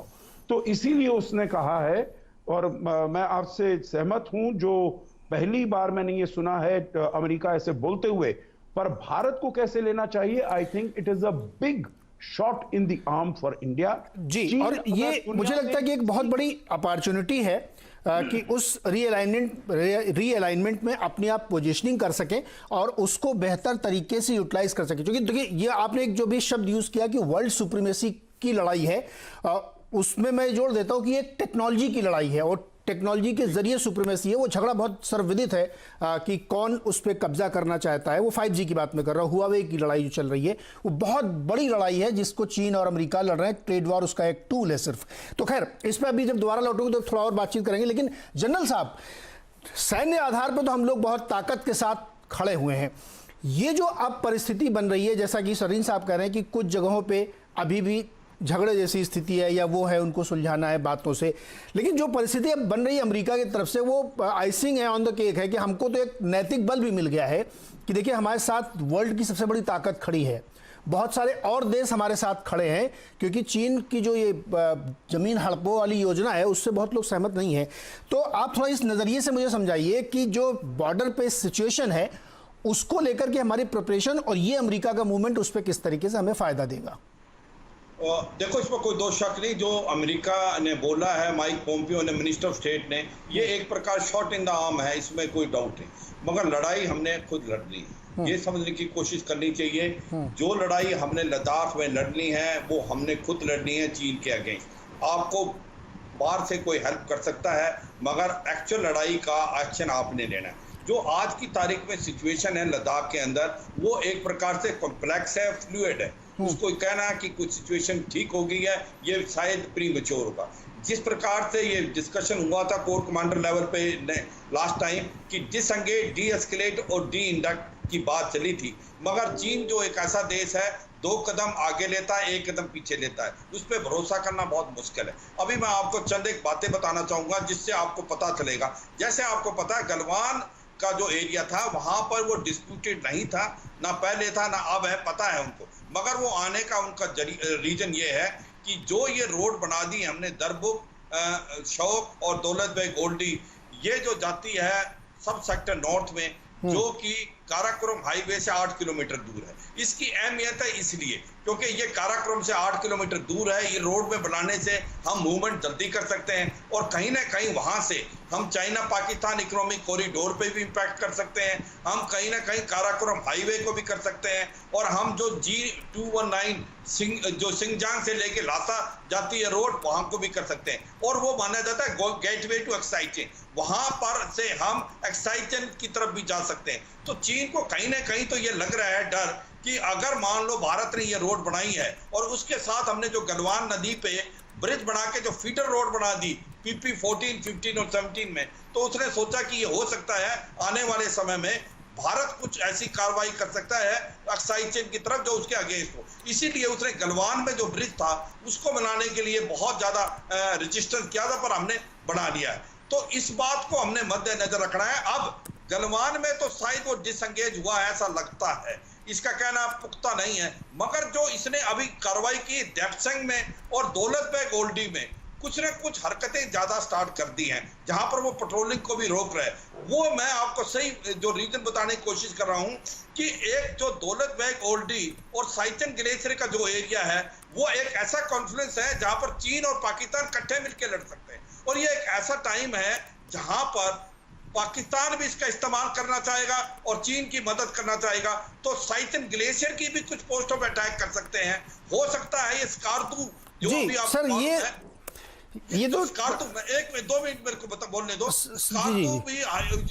तो इसीलिए उसने कहा है, और मैं आपसे सहमत हूं, जो पहली बार मैंने ये सुना है अमेरिका ऐसे बोलते हुए, पर भारत को कैसे लेना चाहिए, I think it is a big shot in the arm for India. जी, और ये मुझे लगता है कि एक बहुत बड़ी अपॉर्चुनिटी है कि उस रीअलाइनमेंट में अपनी आप पोजीशनिंग कर सकें और उसको बेहतर तरीके से यूटिलाइज कर सकें। क्योंकि देखिए ये आपने एक जो भी शब्द यूज किया कि वर्ल्ड सुप्रीमेसी की लड़ाई है, उसमें मैं जोड़ देता हूं कि एक टेक्नोलॉजी की लड़ाई है और टेक्नोलॉजी के जरिए सुप्रीमेसी है। वो झगड़ा बहुत सर्वविदित है कि कौन उस पर कब्जा करना चाहता है। वो 5G की बात मैं कर रहा हूँ, हुआवे की लड़ाई जो चल रही है, वो बहुत बड़ी लड़ाई है जिसको चीन और अमेरिका लड़ रहे हैं। ट्रेड वॉर उसका एक टूल है सिर्फ। तो खैर इस पर अभी जब दोबारा लौटोगे तो थोड़ा और बातचीत करेंगे। लेकिन जनरल साहब, सैन्य आधार पर तो हम लोग बहुत ताकत के साथ खड़े हुए हैं। ये जो अब परिस्थिति बन रही है, जैसा कि शरीन साहब कह रहे हैं कि कुछ जगहों पर अभी भी झगड़े जैसी स्थिति है या वो है, उनको सुलझाना है बातों से, लेकिन जो परिस्थिति अब बन रही है अमेरिका की तरफ से, वो आइसिंग है ऑन द केक है कि हमको तो एक नैतिक बल भी मिल गया है कि देखिए हमारे साथ वर्ल्ड की सबसे बड़ी ताकत खड़ी है। बहुत सारे और देश हमारे साथ खड़े हैं, क्योंकि चीन की जो ये जमीन हड़पों वाली योजना है उससे बहुत लोग सहमत नहीं हैं। तो आप थोड़ा इस नज़रिए से मुझे समझाइए कि जो बॉर्डर पे सिचुएशन है उसको लेकर के हमारी प्रिपरेशन और ये अमेरिका का मूवमेंट उस पर किस तरीके से हमें फ़ायदा देगा। देखो, इसमें कोई दो शक नहीं, जो अमेरिका ने बोला है, माइक पोम्पियो ने, मिनिस्टर ऑफ स्टेट ने, ये एक प्रकार शॉट इन द आर्म है, इसमें कोई डाउट नहीं। मगर लड़ाई हमने खुद लड़नी है, ये समझने की कोशिश करनी चाहिए। जो लड़ाई हमने लद्दाख में लड़नी है वो हमने खुद लड़नी है चीन के अगेंस्ट। आपको बाहर से कोई हेल्प कर सकता है, मगर एक्चुअल लड़ाई का एक्शन आपने लेना है। जो आज की तारीख में सिचुएशन है लद्दाख के अंदर, वो एक प्रकार से कॉम्प्लेक्स है, फ्लूइड है। उसको कहना कि कुछ सिचुएशन ठीक हो गई है, ये शायद प्रीमेच्योर होगा। जिस प्रकार से ये डिस्कशन हुआ था कोर कमांडर लेवल पे लास्ट टाइम कि डिसएंगेज, डी एस्केलेट और डी इंडक्ट की बात चली थी, मगर चीन जो एक ऐसा देश है 2 कदम आगे लेता है, 1 कदम पीछे लेता है, उस पर भरोसा करना बहुत मुश्किल है। अभी मैं आपको चंद एक बातें बताना चाहूंगा जिससे आपको पता चलेगा। जैसे आपको पता है गलवान का जो एरिया था वहां पर वो डिस्प्यूटेड नहीं था, ना पहले था ना अब है, पता है उनको। मगर वो आने का उनका रीजन ये है कि जो ये रोड बना दी हमने दरबुक, शौक और दौलत बेग गोल्डी, ये जो जाती है सब सेक्टर नॉर्थ में, जो कि काराकोरम हाईवे से 8 किलोमीटर दूर है। इसकी अहमियत है इसलिए क्योंकि ये काराकोरम से 8 किलोमीटर दूर है। ये रोड में बनाने से हम मूवमेंट जल्दी कर सकते हैं और कहीं ना कहीं वहां से हम चाइना पाकिस्तान इकोनॉमिक कॉरिडोर पे भी इम्पैक्ट कर सकते हैं। हम कहीं ना कहीं काराकोरम हाईवे को भी कर सकते हैं और हम जो G219 जो सिंगजांग से लेके लासा जाती है रोड, वहां को भी कर सकते हैं। और वो माना जाता है गेटवे टू एक्साइचेन, वहां पर से हम एक्साइचेन की तरफ भी जा सकते हैं। तो चीन को कहीं ना कहीं तो ये लग रहा है डर कि अगर मान लो भारत ने ये रोड बनाई है और उसके साथ हमने जो गलवान नदी पे ब्रिज बना के जो फीडर रोड बना दी PP 14, 15 और 17 में, तो उसने सोचा कि ये हो सकता है आने वाले समय में भारत कुछ ऐसी कार्रवाई कर सकता है एक्साइचेन की तरफ जो उसके अगेंस्ट हो। इसीलिए उसने गलवान में जो ब्रिज था उसको बनाने के लिए बहुत ज्यादा रजिस्टेंस किया था, पर हमने बना लिया है। तो इस बात को हमने मद्देनजर रखना है। अब गलवान में तो शायद वो डिसएंगेज हुआ है ऐसा लगता है, इसका कहना पुख्ता नहीं है, मगर जो इसने अभी कार्रवाई की डेप्सेंग में और दौलत बेग गोल्डी में कुछ न कुछ हरकतें ज्यादा स्टार्ट कर दी हैं, जहां पर वो पेट्रोलिंग को भी रोक रहे हैं। वो मैं आपको सही जो रीजन बताने की कोशिश कर रहा हूं कि एक जो दौलत बेग गोल्डी और साइचन ग्लेशियर का जो एरिया है वो एक ऐसा कॉन्फ्लुएंस है जहां पर चीन और पाकिस्तान इकट्ठे मिलकर लड़ सकते हैं। और ये एक ऐसा टाइम है जहां पर पाकिस्तान भी इसका इस्तेमाल करना चाहेगा और चीन की मदद करना चाहेगा, तो साइचन ग्लेशियर की भी कुछ पोस्ट ऑफ अटैक कर सकते हैं। हो सकता है ये स्कारतू जो भी आप सर ये तो स्कारतू, 2 मिनट मेरे को बोलने दो। स्कारतू भी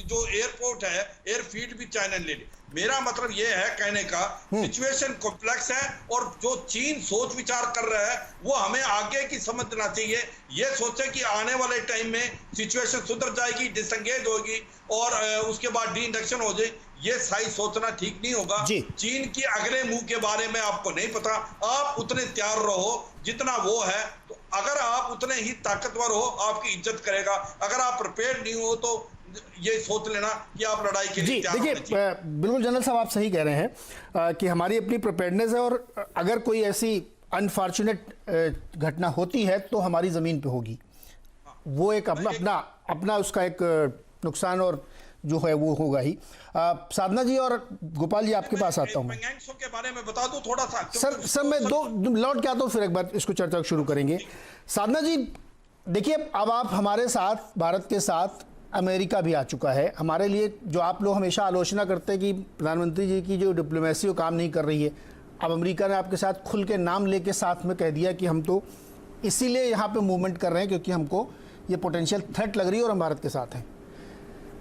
जो एयरपोर्ट है, एयरफील्ड भी चाइना ले ले। मेरा मतलब ये है कहने का सिचुएशन कॉम्प्लेक्स है और जो चीन सोच विचार कर रहा है वो हमें आगे की समझना चाहिए। ये सोचे कि आने वाले टाइम में सिचुएशन सुधर जाएगी, डिसएंगेज होगी और उसके बाद डी इंडक्शन हो जाए, ये सही सोचना ठीक नहीं होगा। चीन की अगले मूव के बारे में आपको नहीं पता, आप उतने तैयार रहो जितना वो है, तो अगर आप उतने ही ताकतवर हो आपकी इज्जत करेगा। अगर आप प्रिपेयर्ड नहीं हो तो ये सोच लेना कि आप लड़ाई के लिए तैयार। देखिए बिल्कुल जनरल साहब आप सही कह रहे हैं कि हमारी अपनी प्रिपेयर्डनेस है और अगर कोई ऐसी अनफॉर्चुनेट घटना होती है तो हमारी जमीन पे होगी। वो एक अपना उसका एक नुकसान और जो है वो होगा ही। साधना जी और गोपाल जी आपके पास आता हूं। के बारे में बता दूं थोड़ा सा सर मैं लौट के आता हूं, फिर एक बार इसको चर्चा शुरू करेंगे। साधना जी देखिए, अब आप हमारे साथ, भारत के साथ अमेरिका भी आ चुका है। हमारे लिए जो आप लोग हमेशा आलोचना करते हैं कि प्रधानमंत्री जी की जो डिप्लोमेसी वो काम नहीं कर रही है, अब अमेरिका ने आपके साथ खुल के नाम लेके साथ में कह दिया कि हम तो इसीलिए यहाँ पे मूवमेंट कर रहे हैं क्योंकि हमको ये पोटेंशियल थ्रेट लग रही है और हम भारत के साथ हैं।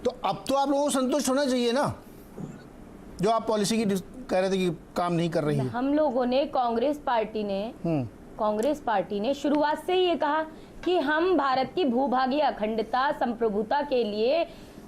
तो अब तो आप लोगों को संतुष्ट होना चाहिए ना, जो आप पॉलिसी की कह रहे थे कि काम नहीं कर रही है। हम लोगों ने कांग्रेस पार्टी ने शुरुआत से ही ये कहा कि हम भारत की भूभागीय अखंडता, संप्रभुता के लिए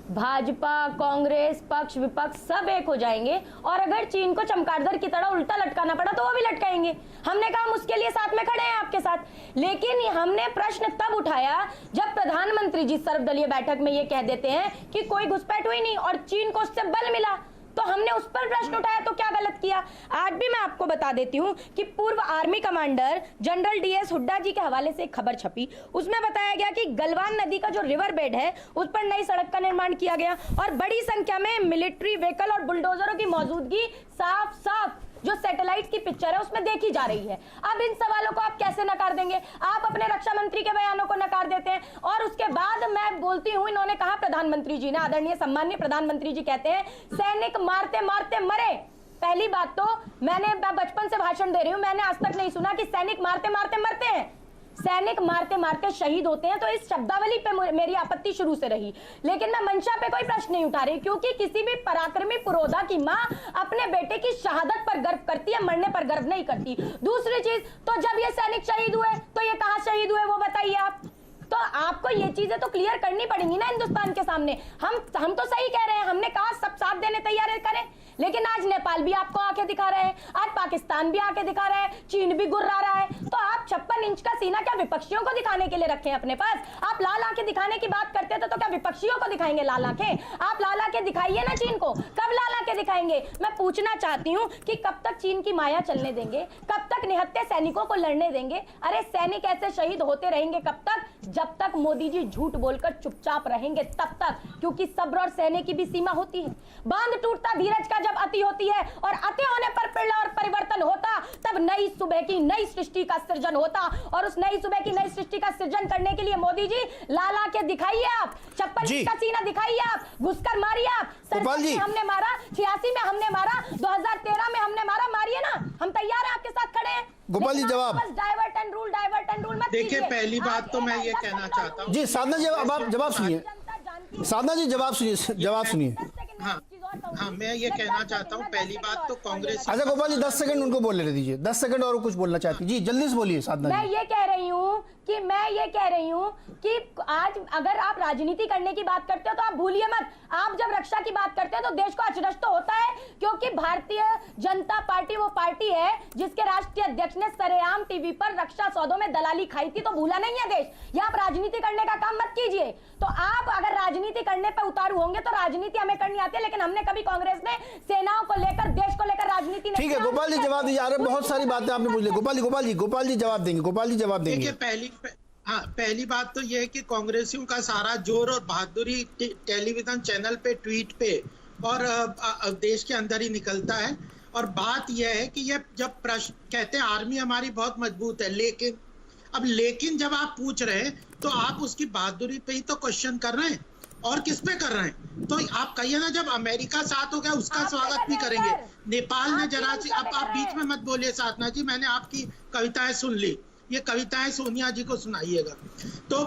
भाजपा, कांग्रेस, पक्ष विपक्ष सब एक हो जाएंगे और अगर चीन को चमगादड़ की तरह उल्टा लटकाना पड़ा तो वो भी लटकाएंगे। हमने कहा हम उसके लिए साथ में खड़े हैं आपके साथ। लेकिन हमने प्रश्न तब उठाया जब प्रधानमंत्री जी सर्वदलीय बैठक में ये कह देते हैं कि कोई घुसपैठ हुई नहीं और चीन को उससे बल मिला। तो हमने उस पर प्रश्न उठाया तो क्या गलत किया। आज भी मैं आपको बता देती हूँ कि पूर्व army commander general DS Hooda ji के हवाले से एक खबर छपी, उसमें बताया गया कि गलवान नदी का जो रिवर बेड है उस पर नई सड़क का निर्माण किया गया और बड़ी संख्या में मिलिट्री व्हीकल और बुलडोजरों की मौजूदगी साफ साफ जो सैटेलाइट की पिक्चर है उसमें देखी जा रही है। अब इन सवालों को आप कैसे नकार देंगे? आप अपने रक्षा मंत्री के बयानों को नकार देते हैं और उसके बाद मैं बोलती हूं, इन्होंने कहा प्रधानमंत्री जी ने, आदरणीय सम्माननीय प्रधानमंत्री जी कहते हैं सैनिक मारते मारते मरे। पहली बात तो मैं बचपन से भाषण दे रही हूं, मैंने आज तक नहीं सुना कि सैनिक मारते मारते मरते हैं। सैनिक मारते मारते शहीद होते हैं। तो इस शब्दावली पे मेरी आपत्ति शुरू से रही, लेकिन मैं मंशा पे कोई प्रश्न नहीं उठा रही, क्योंकि किसी भी पराक्रमी पुरोधा की मां अपने बेटे की शहादत पर गर्व करती है, मरने पर गर्व नहीं करती। दूसरी चीज, तो जब ये सैनिक शहीद हुए तो ये कहां शहीद हुए वो बताइए आप। तो आपको ये चीजें तो क्लियर करनी पड़ेंगी ना हिंदुस्तान के सामने। हम तो सही कह रहे हैं, हमने कहा सब साथ देने तैयार करें, लेकिन आज नेपाल भी आपको आंखें दिखा रहे हैं, आज पाकिस्तान भी आंखें दिखा रहा है, चीन भी गुर्रा रहा है। तो आप 56 इंच का सीना क्या विपक्षियों को दिखाने के लिए रखे हैं अपने पास? आप लाल आंखें दिखाने की बात करते थे तो क्या विपक्षियों को दिखाएंगे लाल आंखें? आप लाल आंखें दिखाइए ना चीन को, कब लाल आंखें दिखाएंगे? मैं पूछना चाहती हूँ कि कब तक चीन की माया चलने देंगे, कब तक निहत्थे सैनिकों को लड़ने देंगे? अरे सैनिक ऐसे शहीद होते रहेंगे कब तक? जब तक मोदी जी झूठ बोलकर चुपचाप रहेंगे तब तक, क्योंकि सब्र और सहने की भी सीमा होती है। बांध टूटता धीरज का जब अति होती है और अति होने पर पिंड और परिवर्तन होता, तब नई सुबह की नई सृष्टि का सृजन होता। और उस नई सुबह की नई सृष्टि का सृजन करने के लिए मोदी जी लाल आंखें दिखाइए, आप 56 इंच का सीना दिखाइए, आप घुसकर मारिए, आप 67 में हमने मारा, 86 में हमने मारा, 2013 में हमने मारा, मारिए ना, हम तैयार हैं, आपके साथ खड़े हैं। गोपाल जी जवाब। डाइवर्ट एंड रूल मत देखिए, पहली बात तो मैं ये कहना चाहता हूँ जी साधना जी, अब आप जवाब सुनिए। साधना जी जवाब सुनिए। हाँ, मैं ये कहना चाहता हूँ, पहली बात तो कांग्रेस। अच्छा गोपाल जी 10 सेकंड उनको बोलने दीजिए, 10 सेकंड और कुछ बोलना चाहती जी, जल्दी से बोलिए साधना जी। मैं ये कह रही हूँ कि आज अगर आप राजनीति करने की बात करते हो तो आप भूलिए मत, आप जब रक्षा की बात करते हो तो देश को अचरज तो होता है, क्योंकि भारतीय जनता पार्टी वो पार्टी है जिसके राष्ट्रीय अध्यक्ष ने सरेआम टीवी पर रक्षा सौदों में दलाली खाई थी, तो भूला नहीं है देश। ये आप राजनीति करने का काम मत कीजिए। तो आप अगर राजनीति करने पर उतारू होंगे तो राजनीति हमें करनी आती है, लेकिन हमने कभी कांग्रेस में सेनाओं को लेकर, देश को लेकर राजनीति नहीं। ठीक है गोपाल जी जवाब दीजिए, अरे बहुत सारी बातें आपने पूछ ली। गोपाल जी जवाब देंगे। पहली बात तो यह है कि कांग्रेसियों का सारा जोर और बहादुरी टेलीविजन चैनल पे, ट्वीट पे और देश के अंदर ही निकलता है। और बात यह है कि ये जब प्रश्न कहते हैं आर्मी हमारी बहुत मजबूत है, लेकिन जब आप पूछ रहे हैं तो आप उसकी बहादुरी पे ही तो क्वेश्चन कर रहे हैं, और किस पे कर रहे हैं? तो आप कहिए ना, जब अमेरिका साथ हो गया उसका स्वागत भी करेंगे। नेपाल ने जरा सी, अब आप बीच में मत बोलिए साधना जी, मैंने आपकी कविताएं सुन ली, ये कविताएं सोनिया जी को सुनाइएगा। तो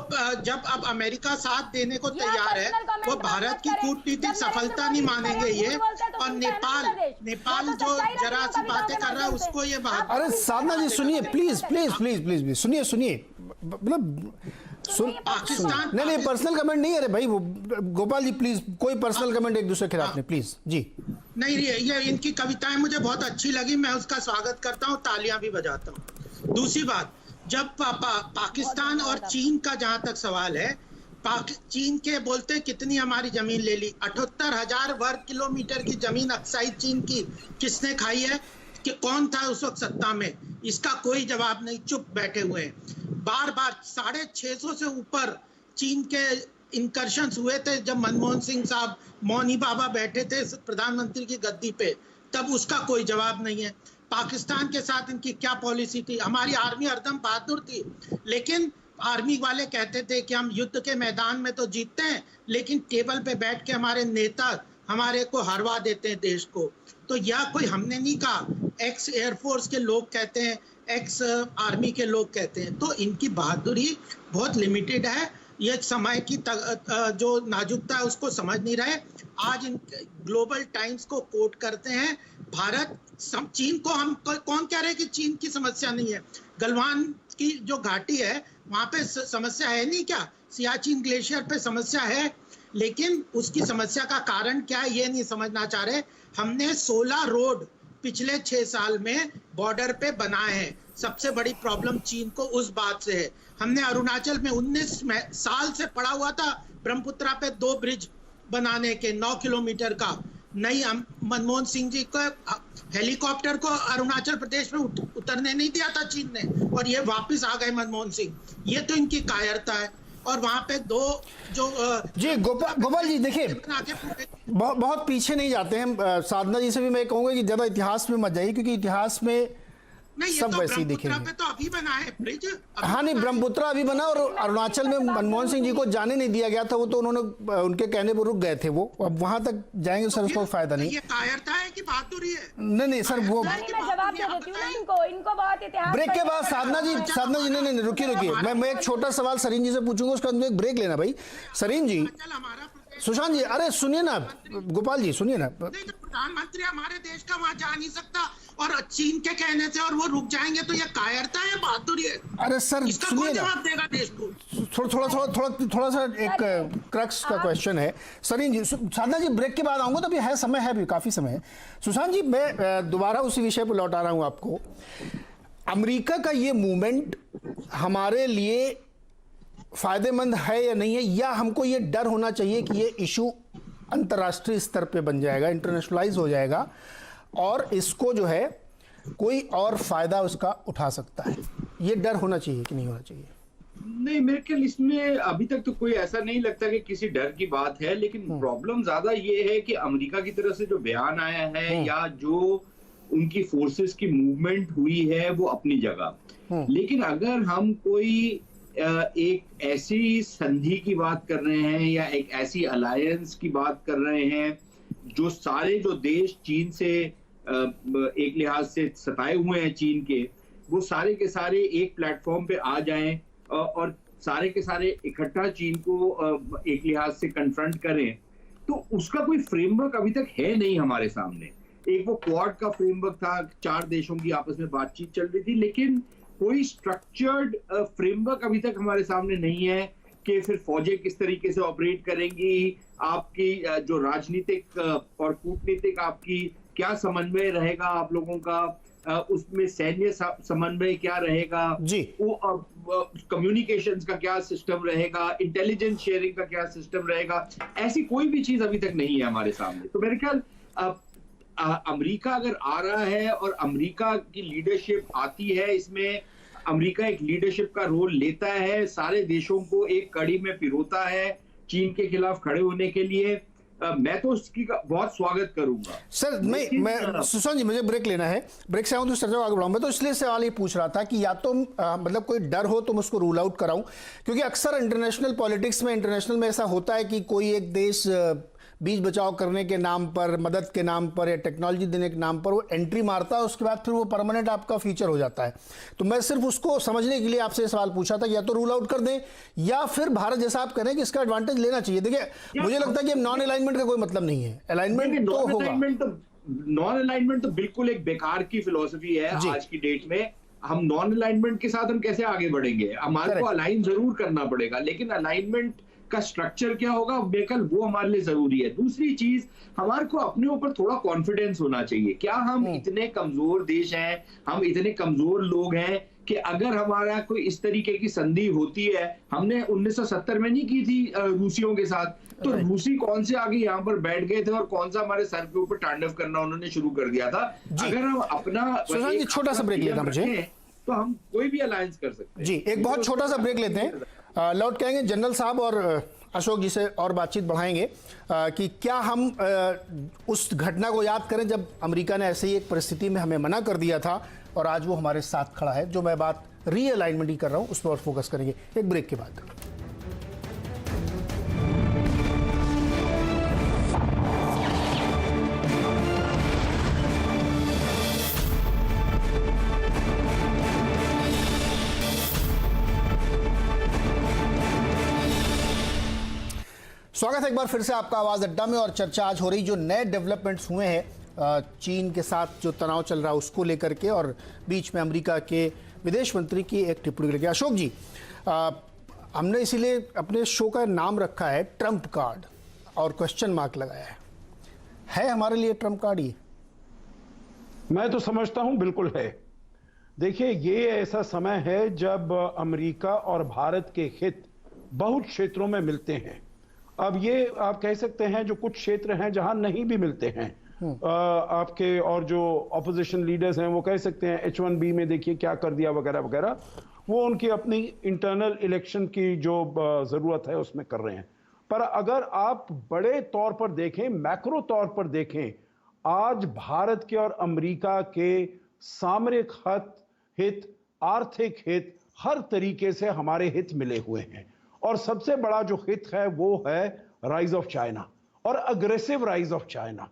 जब अब अमेरिका साथ देने को तैयार है, वो भारत की कूटनीतिक सफलता नहीं मानेंगे ये। और नेपाल जो जरा सी बातें कर रहा है उसको ये बात। अरे साधना जी सुनिए प्लीज सुनिए, मतलब पाकिस्तान नहीं पर्सनल कमेंट नहीं। अरे भाई गोपाल जी प्लीज, कोई पर्सनल कमेंट एक दूसरे के खिलाफ नहीं, प्लीज जी। नहीं, ये इनकी कविताएं मुझे बहुत अच्छी लगी, मैं उसका स्वागत करता हूँ, तालियां भी बजाता हूँ। दूसरी बात, जब पाकिस्तान और चीन का जहां तक सवाल है, चीन के बोलते कितनी हमारी जमीन ले ली, 78,000 वर्ग किलोमीटर की जमीन अक्साई चीन की किसने खाई है? कि कौन था उस वक्त सत्ता में? इसका कोई जवाब नहीं, चुप बैठे हुए हैं। बार 650 से ऊपर चीन के इंकर्शंस हुए थे जब मनमोहन सिंह साहब, मौनी बाबा बैठे थे प्रधानमंत्री की गद्दी पे, तब उसका कोई जवाब नहीं है। पाकिस्तान के साथ इनकी क्या पॉलिसी थी? हमारी आर्मी हरदम बहादुर थी, लेकिन आर्मी वाले कहते थे कि हम युद्ध के मैदान में तो जीतते हैं, लेकिन टेबल पे बैठ के हमारे नेता हमारे को हरवा देते हैं देश को। तो यह कोई हमने नहीं कहा, एक्स एयरफोर्स के लोग कहते हैं, एक्स आर्मी के लोग कहते हैं। तो इनकी बहादुरी बहुत लिमिटेड है, ये समय की जो नाजुकता है उसको समझ नहीं रहे। आज इन ग्लोबल टाइम्स को कोट करते हैं, भारत चीन को, हम कौन कह रहे हैं कि चीन की समस्या नहीं है? गलवान की जो घाटी है वहां पे समस्या है नहीं क्या? सियाचिन ग्लेशियर पे समस्या है, लेकिन उसकी समस्या का कारण क्या है ये नहीं समझना चाह रहे। हमने 16 रोड पिछले 6 साल में बॉर्डर पे बनाए हैं। सबसे बड़ी प्रॉब्लम चीन को उस बात से है। हमने अरुणाचल में 19 साल से पड़ा हुआ था ब्रह्मपुत्रा पे 2 ब्रिज बनाने के 9 किलोमीटर का, नहीं, मनमोहन सिंह जी को हेलीकॉप्टर को अरुणाचल प्रदेश में उतरने नहीं दिया था चीन ने, और ये वापस आ गए मनमोहन सिंह। ये तो इनकी कायरता है। और वहां पे दो जो जी गोपाल जी देखिए, बहुत पीछे नहीं जाते हैं। साधना जी से भी मैं कहूंगा कि ज्यादा इतिहास में मत जाइए, क्योंकि इतिहास में नहीं, सब वैसे ही दिखेंगे। पे तो अभी बना है ब्रिज। हाँ नहीं, ब्रह्मपुत्रा अभी बना, और अरुणाचल में मनमोहन सिंह जी को जाने नहीं दिया गया था। वो तो उन्होंने उनके कहने पर रुक गए थे। वो अब वहां तक जाएंगे सर, उसको फायदा नहीं। ये कायरता है कि बहादुरी है? नहीं सर, वो मैं जवाब दे देती हूँ ना इनको बहुत इतिहास। ब्रेक के बाद साधना जी नहीं रुकिए, मैं एक छोटा सवाल सरीन जी से पूछूंगा, उसके बाद एक ब्रेक लेना भाई। सरीन जी, सुशांत जी, अरे सुनिए ना, गोपाल जी सुनिए ना। नहीं तो प्रधानमंत्री हमारे देश का वहां जा नहीं सकता, और चीन के कहने से और वो रुक जाएंगे, तो ये कायरता है, बहादुरी है? अरे सर सुनिए ना, जवाब देगा देश को? थोड़ा सा एक क्रक्स का क्वेश्चन है सरीन जी। साधना जी ब्रेक के बाद आऊंगा, तो अभी है समय, है अभी काफी समय है। सुशांत जी, मैं दोबारा उसी विषय पर लौटा रहा हूं आपको। अमेरिका का ये मूवमेंट हमारे लिए फायदेमंद है या नहीं है, या हमको ये डर होना चाहिए कि ये इशू अंतर्राष्ट्रीय स्तर पे बन जाएगा, इंटरनेशनलाइज हो जाएगा, और इसको जो है कोई और फायदा उसका उठा सकता है? ये डर होना चाहिए कि नहीं होना चाहिए? नहीं, मेरे ख्याल इसमें अभी तक तो कोई ऐसा नहीं लगता कि किसी डर की बात है, लेकिन प्रॉब्लम ज्यादा ये है कि अमेरिका की तरफ से जो बयान आया है या जो उनकी फोर्सेस की मूवमेंट हुई है वो अपनी जगह, लेकिन अगर हम कोई एक ऐसी संधि की बात कर रहे हैं या एक ऐसी अलायंस की बात कर रहे हैं जो सारे जो देश चीन से एक लिहाज से सताए हुए हैं चीन के, वो सारे के सारे एक प्लेटफॉर्म पे आ जाएं और सारे के सारे इकट्ठा चीन को एक लिहाज से कन्फ्रंट करें, तो उसका कोई फ्रेमवर्क अभी तक है नहीं हमारे सामने। एक वो क्वाड का फ्रेमवर्क था, 4 देशों की आपस में बातचीत चल रही थी, लेकिन कोई स्ट्रक्चर्ड फ्रेमवर्क अभी तक हमारे सामने नहीं है कि फिर फौजें किस तरीके से ऑपरेट करेंगी, आपकी जो राजनीतिक और कूटनीतिक आपकी क्या समन्वय रहेगा आप लोगों का, उसमें सैन्य समन्वय क्या रहेगा जी, वो कम्युनिकेशंस का क्या सिस्टम रहेगा, इंटेलिजेंस शेयरिंग का क्या सिस्टम रहेगा, ऐसी कोई भी चीज अभी तक नहीं है हमारे सामने। तो मेरे ख्याल अमेरिका अगर आ रहा है और अमेरिका की लीडरशिप आती है, इसमें अमेरिका एक लीडरशिप का रोल लेता है, सारे देशों को एक कड़ी में पिरोता है चीन के खिलाफ खड़े होने के लिए, मैं तो उसकी बहुत स्वागत करूंगा। सर मैं सुशांत जी, मुझे ब्रेक लेना है, ब्रेक से आऊं तो चर्चा आगे बढ़ाऊं। मैं तो इसलिए सवाल ये पूछ रहा था कि या तो मतलब कोई डर हो तो मैं उसको रूल आउट कराऊं, क्योंकि अक्सर इंटरनेशनल पॉलिटिक्स में, इंटरनेशनल में ऐसा होता है कि कोई एक देश बीच बचाव करने के नाम पर, मदद के नाम पर या टेक्नोलॉजी देने के नाम पर वो एंट्री मारता है, उसके बाद फिर वो परमानेंट आपका फीचर हो जाता है। तो मैं सिर्फ उसको समझने के लिए आपसे सवाल पूछा था, या तो रूल आउट कर दें या फिर भारत जैसा आप कह रहे हैं कि इसका एडवांटेज लेना चाहिए। देखिए मुझे लगता है कि नॉन अलाइनमेंट का कोई मतलब नहीं है, अलाइनमेंट तो होगा। नॉन अलाइनमेंट तो बिल्कुल एक बेकार की फिलॉसफी है आज की डेट में। हम नॉन अलाइनमेंट के साथ हम कैसे आगे बढ़ेंगे? हमारे को अलाइन जरूर करना पड़ेगा, लेकिन अलाइनमेंट का स्ट्रक्चर क्या होगा बेकल, वो हमारे लिए जरूरी है। दूसरी चीज, हमारे को अपने ऊपर थोड़ा कॉन्फिडेंस होना चाहिए। क्या हम इतने कमजोर देश हैं, हम इतने कमजोर लोग हैं कि अगर हमारा कोई इस तरीके की संधि होती है, हमने 1970 में नहीं की थी रूसियों के साथ, तो रूसी कौन से आगे यहाँ पर बैठ गए थे और कौन सा हमारे सर के ऊपर तांडव करना उन्होंने शुरू कर दिया था। अगर हम अपना छोटा सा ब्रेक लेना मुझे, तो हम कोई भी अलायंस कर सकते हैं। जी, एक बहुत छोटा सा ब्रेक लेते हैं, लौट के आएंगे। जनरल साहब और अशोक जी से और बातचीत बढ़ाएंगे कि क्या हम उस घटना को याद करें जब अमेरिका ने ऐसे ही एक परिस्थिति में हमें मना कर दिया था और आज वो हमारे साथ खड़ा है। जो मैं बात रीअलाइनमेंट की कर रहा हूं उस पर और फोकस करेंगे एक ब्रेक के बाद। स्वागत है एक बार फिर से आपका आवाज अड्डा में, और चर्चा आज हो रही जो नए डेवलपमेंट्स हुए हैं चीन के साथ जो तनाव चल रहा है उसको लेकर के, और बीच में अमेरिका के विदेश मंत्री की एक टिप्पणी लेकर। अशोक जी, हमने इसीलिए अपने शो का नाम रखा है ट्रंप कार्ड और क्वेश्चन मार्क लगाया है हमारे लिए ट्रंप कार्ड ये? मैं तो समझता हूं बिल्कुल है। देखिए, ये ऐसा समय है जब अमेरिका और भारत के हित बहुत क्षेत्रों में मिलते हैं। अब ये आप कह सकते हैं जो कुछ क्षेत्र हैं जहां नहीं भी मिलते हैं आपके, और जो ऑपोजिशन लीडर्स हैं वो कह सकते हैं H1B में देखिए क्या कर दिया वगैरह वगैरह, वो उनकी अपनी इंटरनल इलेक्शन की जो जरूरत है उसमें कर रहे हैं। पर अगर आप बड़े तौर पर देखें, मैक्रो तौर पर देखें, आज भारत के और अमेरिका के सामरिक हित, आर्थिक हित, हर तरीके से हमारे हित मिले हुए हैं। और सबसे बड़ा जो हित है वो है राइज ऑफ चाइना, और अग्रेसिव राइज ऑफ चाइना,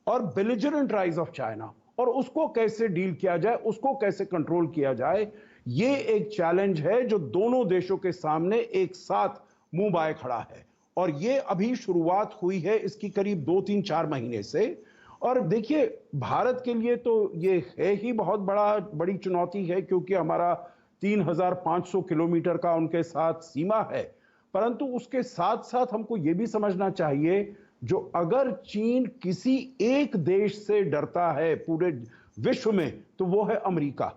और बेलिजरेंट राइज ऑफ चाइना, और उसको कैसे डील किया जाए, उसको कैसे कंट्रोल किया जाए, ये एक चैलेंज है जो दोनों देशों के सामने एक साथ मुंह बाए खड़ा है। और ये अभी शुरुआत हुई है इसकी करीब 2-3-4 महीने से। और देखिए भारत के लिए तो ये है ही बहुत बड़ी चुनौती है, क्योंकि हमारा 3,500 किलोमीटर का उनके साथ सीमा है। परंतु उसके साथ साथ हमको ये भी समझना चाहिए, जो अगर चीन किसी एक देश से डरता है पूरे विश्व में तो वो है अमेरिका।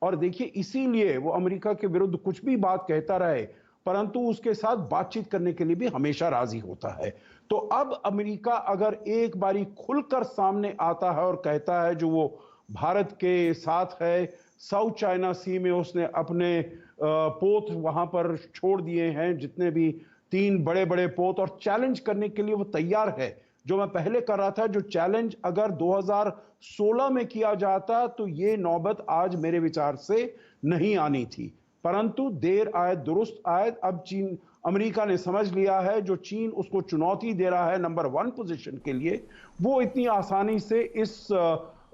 और देखिए इसीलिए वो अमेरिका के विरुद्ध कुछ भी बात कहता रहे, परंतु उसके साथ बातचीत करने के लिए भी हमेशा राजी होता है। तो अब अमेरिका अगर एक बारी खुलकर सामने आता है और कहता है जो वो भारत के साथ है, साउथ चाइना सी में उसने अपने पोत वहां पर छोड़ दिए हैं, जितने भी 3 बड़े बड़े पोत, और चैलेंज करने के लिए वो तैयार है। जो मैं पहले कर रहा था, जो चैलेंज अगर 2016 में किया जाता तो ये नौबत आज मेरे विचार से नहीं आनी थी। परंतु देर आए दुरुस्त आए। अब अमेरिका ने समझ लिया है जो चीन उसको चुनौती दे रहा है नंबर 1 पोजीशन के लिए, वो इतनी आसानी से इस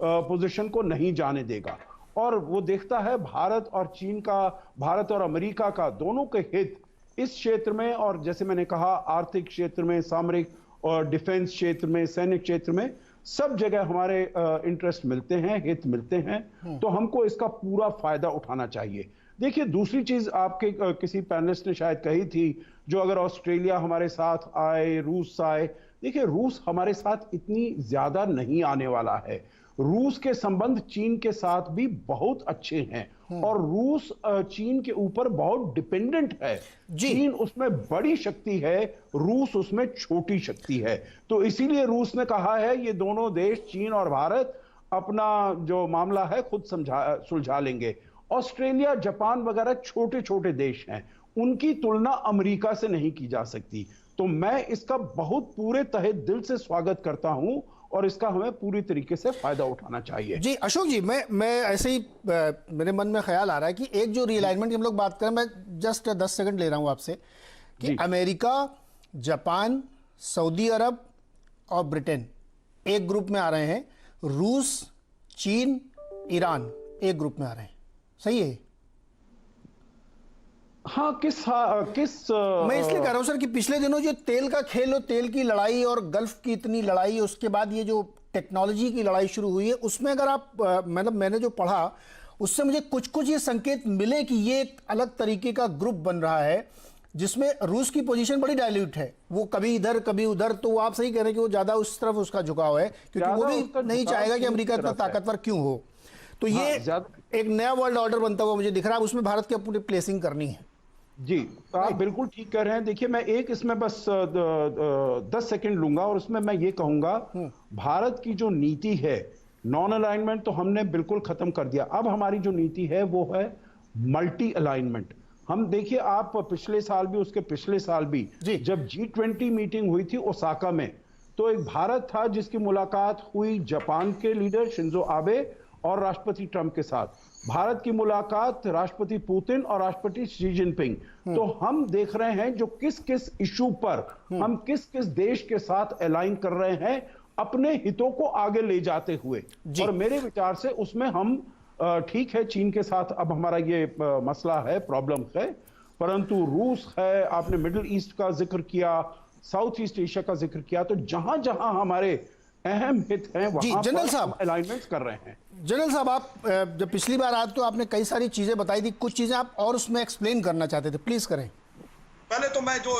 पोजीशन को नहीं जाने देगा। और वो देखता है भारत और चीन का, भारत और अमेरिका का दोनों के हित इस क्षेत्र में, और जैसे मैंने कहा आर्थिक क्षेत्र में, सामरिक और डिफेंस क्षेत्र में, सैनिक क्षेत्र में, सब जगह हमारे इंटरेस्ट मिलते हैं, हित मिलते हैं। तो हमको इसका पूरा फायदा उठाना चाहिए। देखिए दूसरी चीज आपके किसी पैनलिस्ट ने शायद कही थी, जो अगर ऑस्ट्रेलिया हमारे साथ आए, रूस आए, देखिए रूस हमारे साथ इतनी ज्यादा नहीं आने वाला है। रूस के संबंध चीन के साथ भी बहुत अच्छे हैं, और रूस चीन के ऊपर बहुत डिपेंडेंट है। चीन उसमें बड़ी शक्ति है, रूस उसमें छोटी शक्ति है। तो इसीलिए रूस ने कहा है ये दोनों देश, चीन और भारत, अपना जो मामला है खुद सुलझा लेंगे। ऑस्ट्रेलिया, जापान वगैरह छोटे छोटे देश हैं, उनकी तुलना अमेरिका से नहीं की जा सकती। तो मैं इसका बहुत पूरे तहे दिल से स्वागत करता हूं, और इसका हमें पूरी तरीके से फायदा उठाना चाहिए। जी अशोक जी, मैं ऐसे ही मेरे मन में ख्याल आ रहा है कि एक जो रीअलाइनमेंट की हम लोग बात करें, मैं जस्ट 10 सेकंड ले रहा हूं आपसे, कि अमेरिका, जापान, सऊदी अरब और ब्रिटेन एक ग्रुप में आ रहे हैं, रूस, चीन, ईरान एक ग्रुप में आ रहे हैं, सही है? हाँ, किस मैं इसलिए कह रहा हूं सर कि पिछले दिनों जो तेल का खेल और तेल की लड़ाई और गल्फ की इतनी लड़ाई, उसके बाद ये जो टेक्नोलॉजी की लड़ाई शुरू हुई है, उसमें अगर आप मतलब मैंने जो पढ़ा उससे मुझे कुछ कुछ ये संकेत मिले कि ये एक अलग तरीके का ग्रुप बन रहा है, जिसमें रूस की पोजीशन बड़ी डायल्यूट है, वो कभी इधर कभी उधर। तो आप सही कह रहे हैं कि वो ज्यादा उस तरफ उसका झुकाव है, क्योंकि वो भी नहीं चाहेगा कि अमेरिका इतना ताकतवर क्यों हो। तो ये एक नया वर्ल्ड ऑर्डर बनता हुआ मुझे दिख रहा है, उसमें भारत की अपनी प्लेसिंग करनी है। जी आप बिल्कुल ठीक कह रहे हैं। देखिए मैं एक इसमें बस 10 सेकंड लूंगा, और उसमें मैं ये कहूंगा, भारत की जो नीति है, नॉन अलाइनमेंट तो हमने बिल्कुल खत्म कर दिया। अब हमारी जो नीति है वो है मल्टी अलाइनमेंट। हम देखिए, आप पिछले साल भी, उसके पिछले साल भी, जब G20 मीटिंग हुई थी ओसाका में, तो एक भारत था जिसकी मुलाकात हुई जापान के लीडर शिंजो आबे और राष्ट्रपति ट्रंप के साथ। भारत की मुलाकात राष्ट्रपति पुतिन और राष्ट्रपति शी जिनपिंग। तो हम देख रहे हैं जो किस किस इशू पर हम किस किस देश के साथ अलाइन कर रहे हैं, अपने हितों को आगे ले जाते हुए। और मेरे विचार से उसमें हम ठीक है, चीन के साथ अब हमारा ये मसला है, प्रॉब्लम है, परंतु रूस है, आपने मिडिल ईस्ट का जिक्र किया, साउथ ईस्ट एशिया का जिक्र किया, तो जहां जहां हमारे अहम हित हैं वहां जनरल साहब अलाइनमेंट्स कर रहे हैं। जनरल साहब, आप जब पिछली बार आए तो आपने कई सारी चीजें बताई थी, कुछ चीजें आप और उसमें एक्सप्लेन करना चाहते थे, प्लीज करें। पहले तो मैं जो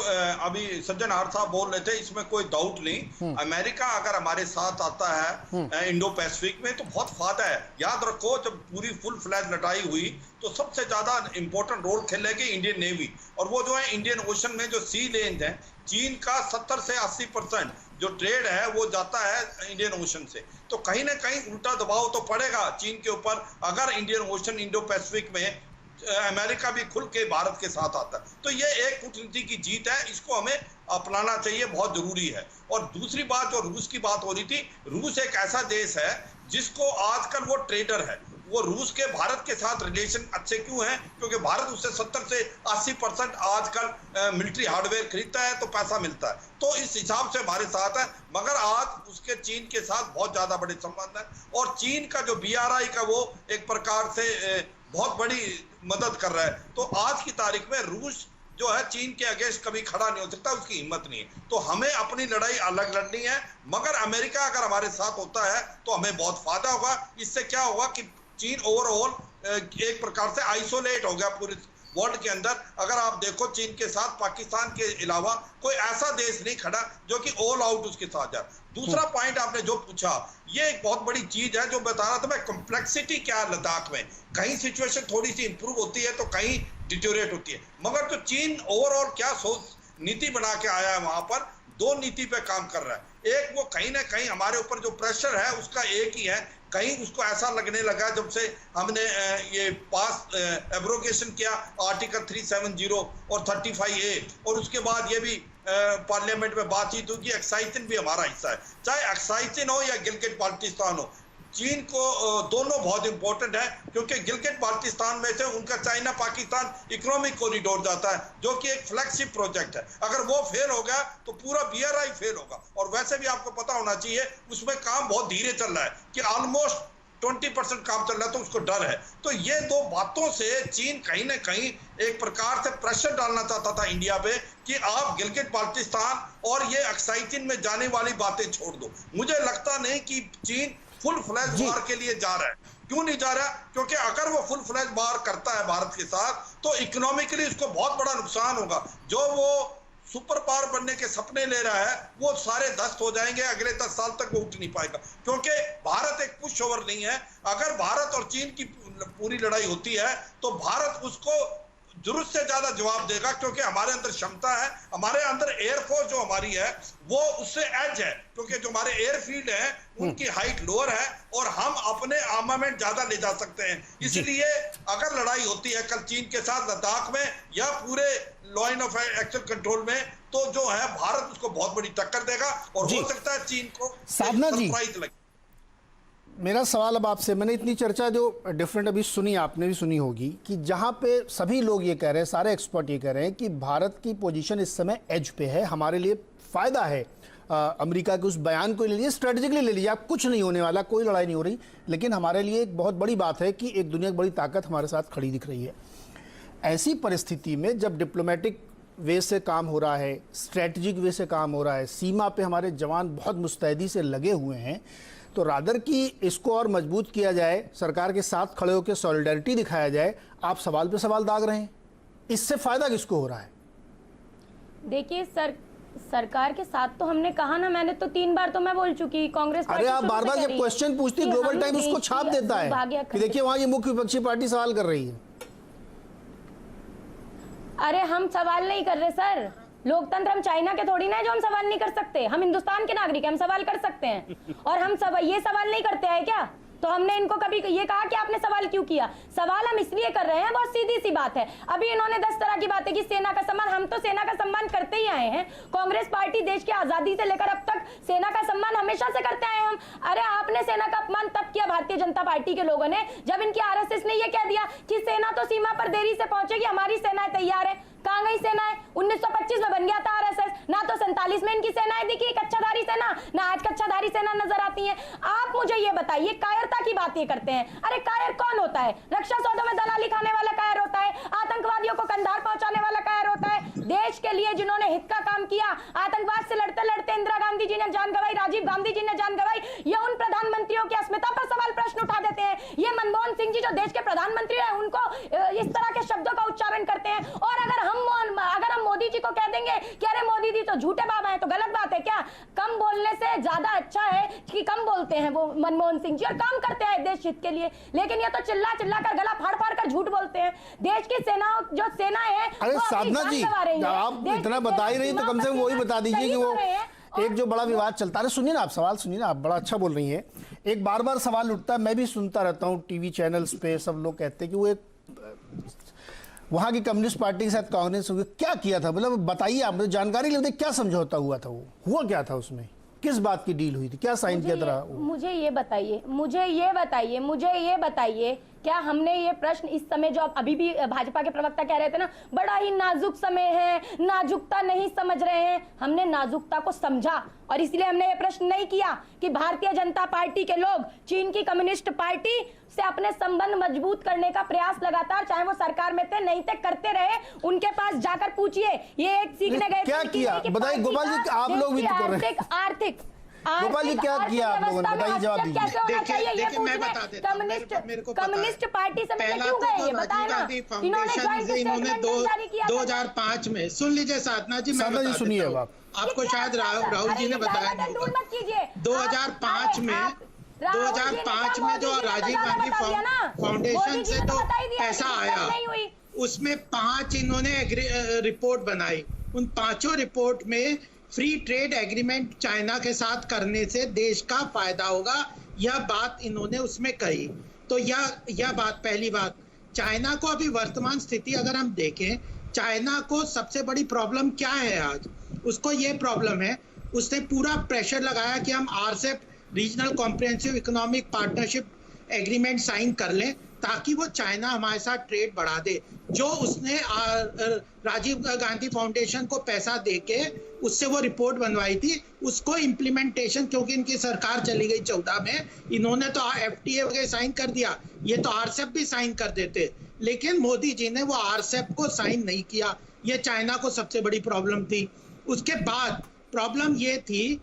अभी सज्जन आर साहब बोल रहे थे इसमें कोई डाउट नहीं, अमेरिका अगर हमारे साथ आता है इंडो पैसिफिक में तो बहुत फायदा है। याद रखो जब पूरी फुल फ्लैग लड़ाई हुई तो सबसे ज्यादा इंपॉर्टेंट रोल खेलेगी इंडियन नेवी, और वो जो है इंडियन ओशन में जो सी लेन है, चीन का 70 से 80% जो ट्रेड है वो जाता है इंडियन ओशन से, तो कहीं ना कहीं उल्टा दबाव तो पड़ेगा चीन के ऊपर अगर इंडियन ओशन इंडो पैसिफिक में अमेरिका भी खुल के भारत के साथ आता है। तो ये एक कूटनीति की जीत है, इसको हमें अपनाना चाहिए, बहुत जरूरी है। और दूसरी बात जो रूस की बात हो रही थी, रूस एक ऐसा देश है जिसको आजकल वो ट्रेडर है, वो रूस के भारत के साथ रिलेशन अच्छे क्यों हैं, क्योंकि भारत उससे 70 से 80% आजकल मिलिट्री हार्डवेयर खरीदता है तो पैसा मिलता है, तो इस हिसाब से हमारे साथ है। मगर आज उसके चीन के साथ बहुत ज्यादा बड़े संबंध है, और चीन का जो BRI का वो एक प्रकार से बहुत बड़ी मदद कर रहा है। तो आज की तारीख में रूस जो है चीन के अगेंस्ट कभी खड़ा नहीं हो सकता, उसकी हिम्मत नहीं है। तो हमें अपनी लड़ाई अलग लड़नी है, मगर अमेरिका अगर हमारे साथ होता है तो हमें बहुत फायदा होगा। इससे क्या होगा कि चीन ओवरऑल एक प्रकार से आइसोलेट हो गया पूरे वर्ल्ड के अंदर। अगर आप देखो चीन के साथ पाकिस्तान के अलावा कोई ऐसा देश नहीं खड़ा जो कि ऑल आउट उसके साथ जाए। दूसरा पॉइंट आपने जो पूछा, ये एक बहुत बड़ी चीज है जो बता रहा था मैं, कॉम्प्लेक्सिटी क्या है लद्दाख में, कहीं सिचुएशन थोड़ी सी इंप्रूव होती है तो कहीं डिटोरेट होती है। मगर जो चीन ओवरऑल क्या सोच नीति बना के आया है वहां पर, दो नीति पे काम कर रहा है। एक वो कहीं ना कहीं हमारे ऊपर जो प्रेशर है उसका एक ही है, कहीं उसको ऐसा लगने लगा जब से हमने ये पास एब्रोगेशन किया आर्टिकल 370 और 35A, और उसके बाद ये भी पार्लियामेंट में बातचीत होगी, एक्साइचिन भी हमारा हिस्सा है। चाहे एक्साइचिन हो या गिलगिट बाल्टिस्तान हो, चीन को दोनों बहुत इंपॉर्टेंट है, क्योंकि गिलगिट बाल्टिस्तान में से उनका चाइना पाकिस्तान इकोनॉमिक कॉरिडोर जाता है जो कि एक फ्लैगशिप प्रोजेक्ट है। अगर वो फेल हो गया तो पूरा BRI फेल होगा। और वैसे भी आपको पता होना चाहिए उसमें काम बहुत धीरे चल रहा है कि ऑलमोस्ट 20% काम चल रहा है, तो उसको डर है। तो ये दो बातों से चीन कहीं ना कहीं एक प्रकार से प्रेशर डालना चाहता था इंडिया पे कि आप गिलगिट बाल्टिस्तान और ये एक्साइचिन में जाने वाली बातें छोड़ दो। मुझे लगता नहीं कि चीन फुल फ्लैश वार के लिए जा रहा है। क्यों नहीं जा रहा? क्योंकि अगर वो फुल फ्लैश वार करता है भारत के साथ तो इकोनॉमिकली उसको बहुत बड़ा नुकसान होगा। जो वो सुपर पावर बनने के सपने ले रहा है वो सारे ध्वस्त हो जाएंगे, अगले 10 साल तक वो उठ नहीं पाएगा, क्योंकि भारत एक पुश ओवर नहीं है। अगर भारत और चीन की पूरी लड़ाई होती है तो भारत उसको जरूरत से ज्यादा जवाब देगा, क्योंकि हमारे अंदर क्षमता है, हमारे अंदर एयरफोर्स जो हमारी है वो उससे एज है, क्योंकि जो हमारे एयरफील्ड है उनकी हाइट लोअर है और हम अपने आर्मामेंट ज्यादा ले जा सकते हैं। इसलिए अगर लड़ाई होती है कल चीन के साथ लद्दाख में या पूरे लाइन ऑफ एक्शन कंट्रोल में, तो जो है भारत उसको बहुत बड़ी टक्कर देगा और हो सकता है चीन को साधना जी, सरप्राइज लगे। मेरा सवाल अब आपसे, मैंने इतनी चर्चा जो डिफरेंट अभी सुनी, आपने भी सुनी होगी, कि जहां पे सभी लोग ये कह रहे हैं, सारे एक्सपर्ट ये कह रहे हैं कि भारत की पोजीशन इस समय एज पे है, हमारे लिए फ़ायदा है। अमेरिका के उस बयान को ले लीजिए, स्ट्रेटेजिकली ले लीजिए आप, कुछ नहीं होने वाला, कोई लड़ाई नहीं हो रही, लेकिन हमारे लिए एक बहुत बड़ी बात है कि एक दुनिया की बड़ी ताकत हमारे साथ खड़ी दिख रही है। ऐसी परिस्थिति में जब डिप्लोमेटिक वे से काम हो रहा है, स्ट्रेटजिक वे से काम हो रहा है, सीमा पे हमारे जवान बहुत मुस्तैदी से लगे हुए हैं, तो रादर कि इसको और मजबूत किया जाए, सरकार के साथ खड़े होकर सॉलिडारिटी दिखाया जाए। आप सवाल पे सवाल दाग रहे हैं, इससे फायदा किसको हो रहा है? देखिए सरकार के साथ तो हमने कहा ना, मैंने तो 3 बार तो मैं बोल चुकी, कांग्रेस अरे आप बार बार जब क्वेश्चन पूछती, ग्लोबल टाइम्स उसको छाप देता है कि देखिए वहां ये मुख्य विपक्षी पार्टी सवाल कर रही है। अरे हम सवाल नहीं कर रहे सर, लोकतंत्र हम चाइना के थोड़ी ना है जो हम सवाल नहीं कर सकते। हम हिंदुस्तान के नागरिक हैं, हम सवाल कर सकते हैं, और हम ये सवाल नहीं करते हैं क्या? तो हमने इनको कभी ये कहा कि आपने सवाल क्यों किया? सवाल हम इसलिए कर रहे हैं, बहुत सीधी सी बात है। अभी इन्होंने 10 तरह की बातें की, सेना का सम्मान, हम तो सेना का सम्मान करते ही आए हैं। कांग्रेस पार्टी देश की आजादी से लेकर अब तक सेना का सम्मान हमेशा से करते आए हम। अरे आपने सेना का अपमान तब किया भारतीय जनता पार्टी के लोगों ने जब इनकी RSS ने ये कह दिया कि सेना तो सीमा पर देरी से पहुंचेगी, हमारी सेनाएं तैयार है। कहां गई सेनाएं? 1925 में बन गया था RSS, ना तो 47 में इनकी सेनाएं दिखी कच्छाधारी सेना, ना आज कच्छाधारी सेना नजर आती है। आप मुझे ये बताइए, कायरता की बात ये करते हैं। अरे कायर कौन होता है? रक्षा सौदों में दलाली खाने वाला कायर होता है, आतंकवादियों को कंधार पहुंचाने वाला कायर होता है। देश के लिए जिन्होंने हित का काम किया, आतंकवाद से लड़ते लड़ते इंदिरा गांधी जी ने जान गंवाई, राजीव गांधी जी ने जान गंवाई, ये उन प्रधानमंत्रियों की अस्मिता पर सवाल प्रश्न उठा देते हैं। ये मनमोहन सिंह जी जो देश के प्रधानमंत्री है उनको इस तरह के शब्दों का उच्चारण करते हैं। और अगर हम मोदी जी को कम बोलने से ज्यादा अच्छा है कि कम बोलते हैं वो मनमोहन सिंह जी और काम करते हैं देश हित के लिए, लेकिन ये तो चिल्ला चिल्ला कर गला फाड़ फाड़ कर झूठ बोलते हैं। देश की सेना जो सेनाएं हैं, अरे साधना जी, आप इतना बता ही रही तो कम से कम वही बता दीजिए कि वो एक जो बड़ा विवाद चलता है। सुनिए ना आप, सवाल सुनिए ना आप, बड़ा अच्छा बोल रही हैं। एक बार बार सवाल उठता है, मैं भी सुनता रहता हूँ टीवी चैनल्स पे, सब लोग कहते हैं कि वो एक वहां की कम्युनिस्ट पार्टी के साथ कांग्रेस क्या किया था, मतलब बताइए आप, मुझे जानकारी लेते क्या समझौता हुआ था, वो हुआ क्या था, उसमें किस बात की डील हुई थी, क्या साइन किया था? मुझे ये बताइए क्या हमने ये प्रश्न इस समय जो अभी भी भाजपा के प्रवक्ता कह रहे थे ना, बड़ा ही नाजुक समय है, नाजुकता नहीं समझ रहे हैं, हमने नाजुकता को समझा और इसलिए हमने ये प्रश्न नहीं किया कि भारतीय जनता पार्टी के लोग चीन की कम्युनिस्ट पार्टी से अपने संबंध मजबूत करने का प्रयास लगातार, चाहे वो सरकार में थे नहीं थे, करते रहे। उनके पास जाकर पूछिए, ये एक सीखने गए क्या किया, बताइए गोपाल जी, आप लोग भी तो कर रहे हैं। आर्थिक गोपाल जी क्या किया आप लोगों ने, बताइए, जवाब दीजिए। देखिए मैं बता देता हूं, मेरे को कम्युनिस्ट पार्टी से पहला क्यों गए, तो ये राजीव गांधी फाउंडेशन से इन्होंने 2005 में, सुन लीजिए साधना जी, मैं बता सुनिए देता हूं, आपको शायद राहुल जी ने बताया नहीं होगा। 2005 में जो राजीव गांधी फाउंडेशन से जो पैसा आया, उसमें 5 इन्होंने रिपोर्ट बनाई। उन 5 रिपोर्ट में फ्री ट्रेड एग्रीमेंट चाइना के साथ करने से देश का फायदा होगा, यह बात इन्होंने उसमें कही। तो यह बात, पहली बात, चाइना को अभी वर्तमान स्थिति अगर हम देखें, चाइना को सबसे बड़ी प्रॉब्लम क्या है आज, उसको ये प्रॉब्लम है, उसने पूरा प्रेशर लगाया कि हम RCEP regional comprehensive economic partnership agreement sign कर लें ताकि वो चाइना हमारे साथ ट्रेड बढ़ा दे। जो उसने राजीव गांधी फाउंडेशन को पैसा देके उससे वो रिपोर्ट बनवाई थी, उसको इम्प्लीमेंटेशन, क्योंकि इनकी सरकार चली गई 14 में, इन्होंने तो FTA वगैरह साइन कर दिया, ये तो आरसेप भी साइन कर देते, लेकिन मोदी जी ने वो आरसेप को साइन नहीं किया। ये चाइना को सबसे बड़ी प्रॉब्लम थी। उसके बाद प्रॉब्लम ये थी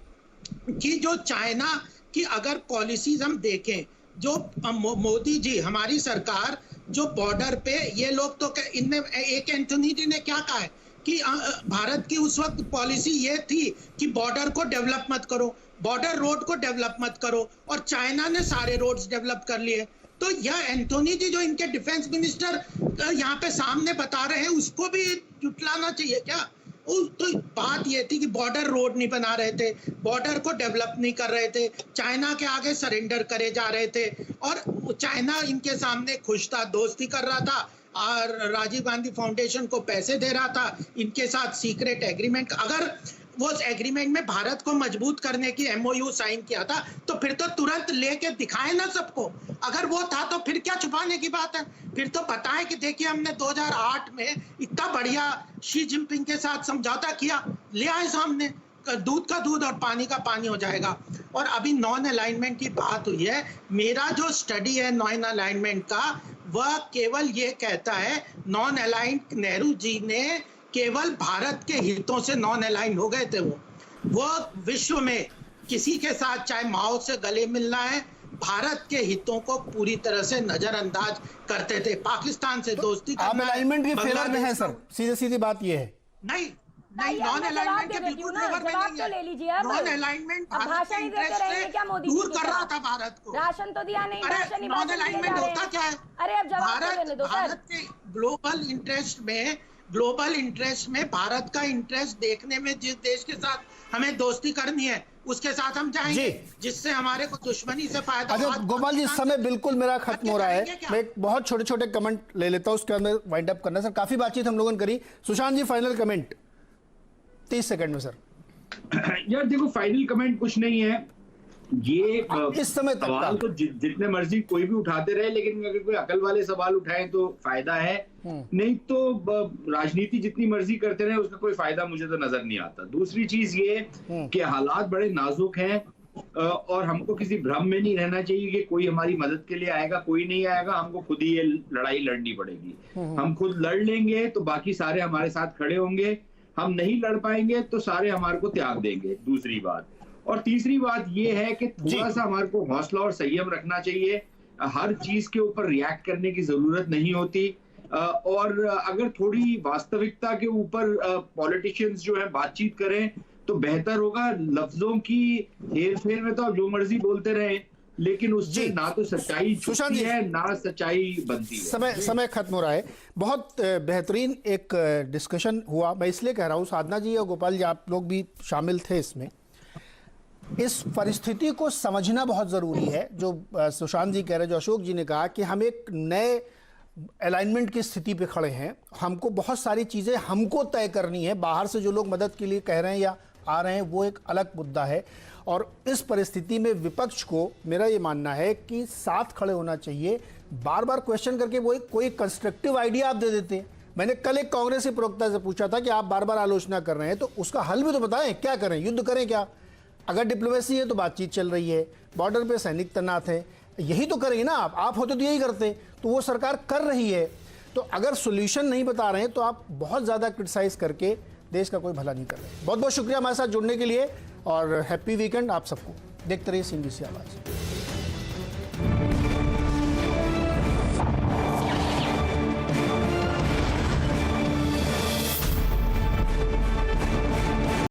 कि जो चाइना की अगर पॉलिसीज हम देखें, जो मोदी जी, हमारी सरकार, जो बॉर्डर पे ये लोग तो इनमें एक एंथोनी जी ने क्या कहा है कि भारत की उस वक्त पॉलिसी ये थी कि बॉर्डर को डेवलप मत करो, बॉर्डर रोड को डेवलप मत करो, और चाइना ने सारे रोड्स डेवलप कर लिए। तो यह एंथोनी जी जो इनके डिफेंस मिनिस्टर यहाँ पे सामने बता रहे हैं, उसको भी जुटलाना चाहिए क्या? तो बात ये थी कि बॉर्डर रोड नहीं बना रहे थे, बॉर्डर को डेवलप नहीं कर रहे थे, चाइना के आगे सरेंडर करे जा रहे थे, और चाइना इनके सामने खुश था, दोस्ती कर रहा था, और राजीव गांधी फाउंडेशन को पैसे दे रहा था, इनके साथ सीक्रेट एग्रीमेंट, अगर वो एग्रीमेंट में भारत को मजबूत करने की MOU साइन किया था तो फिर तो तुरंत लेके दिखाए ना सबको। अगर वो था तो फिर क्या छुपाने की बात है, फिर तो बताएं कि देखिए हमने 2008 में इतना बढ़िया शी जिनपिंग के साथ समझौता किया, ले आए सामने, दूध का दूध और पानी का पानी हो जाएगा। और अभी नॉन अलाइनमेंट की बात हुई है, मेरा जो स्टडी है नॉन अलाइनमेंट का, वह केवल ये कहता है, नॉन अलाइंड नेहरू जी ने केवल भारत के हितों से नॉन अलाइन हो गए थे। वो विश्व में किसी के साथ चाहे माओ से गले मिलना है, भारत के हितों को पूरी तरह से नजरअंदाज करते थे। पाकिस्तान से दोस्ती करना, आप अलाइनमेंट की फेवर में है सर, सीधी सीधी बात ये है। नहीं, नॉन अलाइनमेंट के बिल्कुल फेवर में नहीं है। नॉन अलाइनमेंट भारत के इंटरेस्ट से दूर कर रहा था भारत को। राशन तो दिया नहीं, अरे नॉन अलाइनमेंट होता क्या है? अरे अब भारत के ग्लोबल इंटरेस्ट में भारत का इंटरेस्ट देखने में, जिस देश के साथ हमें दोस्ती करनी है उसके साथ हम जाएंगे, जिससे हमारे को दुश्मनी से फायदा। अच्छा गोपाल जी, समय बिल्कुल मेरा खत्म हो रहा है, मैं एक बहुत छोटे छोटे कमेंट ले लेता हूं, उसके अंदर वाइंड अप करना। सर काफी बातचीत हम लोगों ने करी, सुशांत जी फाइनल कमेंट 30 सेकंड में सर। यार देखो, फाइनल कमेंट कुछ नहीं है, ये इस समय तक सवाल तो जितने मर्जी कोई भी उठाते रहे, लेकिन अगर कोई अकल वाले सवाल उठाए तो फायदा है, नहीं तो राजनीति जितनी मर्जी करते रहे उसका कोई फायदा मुझे तो नजर नहीं आता। दूसरी चीज ये कि हालात बड़े नाजुक हैं और हमको किसी भ्रम में नहीं रहना चाहिए कि कोई हमारी मदद के लिए आएगा, कोई नहीं आएगा, हमको खुद ही ये लड़ाई लड़नी पड़ेगी। हम खुद लड़ लेंगे तो बाकी सारे हमारे साथ खड़े होंगे, हम नहीं लड़ पाएंगे तो सारे हमारे को त्याग देंगे, दूसरी बात। और तीसरी बात ये है कि थोड़ा सा हमारे को हौसला और संयम रखना चाहिए, हर चीज के ऊपर रिएक्ट करने की जरूरत नहीं होती, और अगर थोड़ी वास्तविकता के ऊपर पॉलिटिशियंस जो है बातचीत करें तो बेहतर होगा। लफ्जों की हेरफेर में तो आप जो मर्जी बोलते रहे, लेकिन उससे ना तो सच्चाई सुशांत छुपती जी, है ना सच्चाई बनती है। समय खत्म हो रहा है। बहुत बेहतरीन एक डिस्कशन हुआ। मैं इसलिए कह रहा हूँ, साधना जी और गोपाल जी आप लोग भी शामिल थे इसमें। इस परिस्थिति को समझना बहुत ज़रूरी है। जो सुशांत जी कह रहे हैं, जो अशोक जी ने कहा कि हम एक नए अलाइनमेंट की स्थिति पे खड़े हैं, हमको बहुत सारी चीज़ें हमको तय करनी है। बाहर से जो लोग मदद के लिए कह रहे हैं या आ रहे हैं वो एक अलग मुद्दा है। और इस परिस्थिति में विपक्ष को मेरा ये मानना है कि साथ खड़े होना चाहिए। बार बार क्वेश्चन करके वो कोई कंस्ट्रक्टिव आइडिया आप दे देते। मैंने कल एक कांग्रेसी प्रवक्ता से पूछा था कि आप बार बार आलोचना कर रहे हैं तो उसका हल भी तो बताएं, क्या करें, युद्ध करें क्या? अगर डिप्लोमेसी है तो बातचीत चल रही है, बॉर्डर पे सैनिक तैनात है, यही तो करेंगे ना। आप होते तो यही करते। तो वो सरकार कर रही है। तो अगर सोल्यूशन नहीं बता रहे हैं तो आप बहुत ज़्यादा क्रिटिसाइज करके देश का कोई भला नहीं कर रहे। बहुत बहुत शुक्रिया हमारे साथ जुड़ने के लिए और हैप्पी वीकेंड आप सबको। देखते रहिए CNBC आवाज़।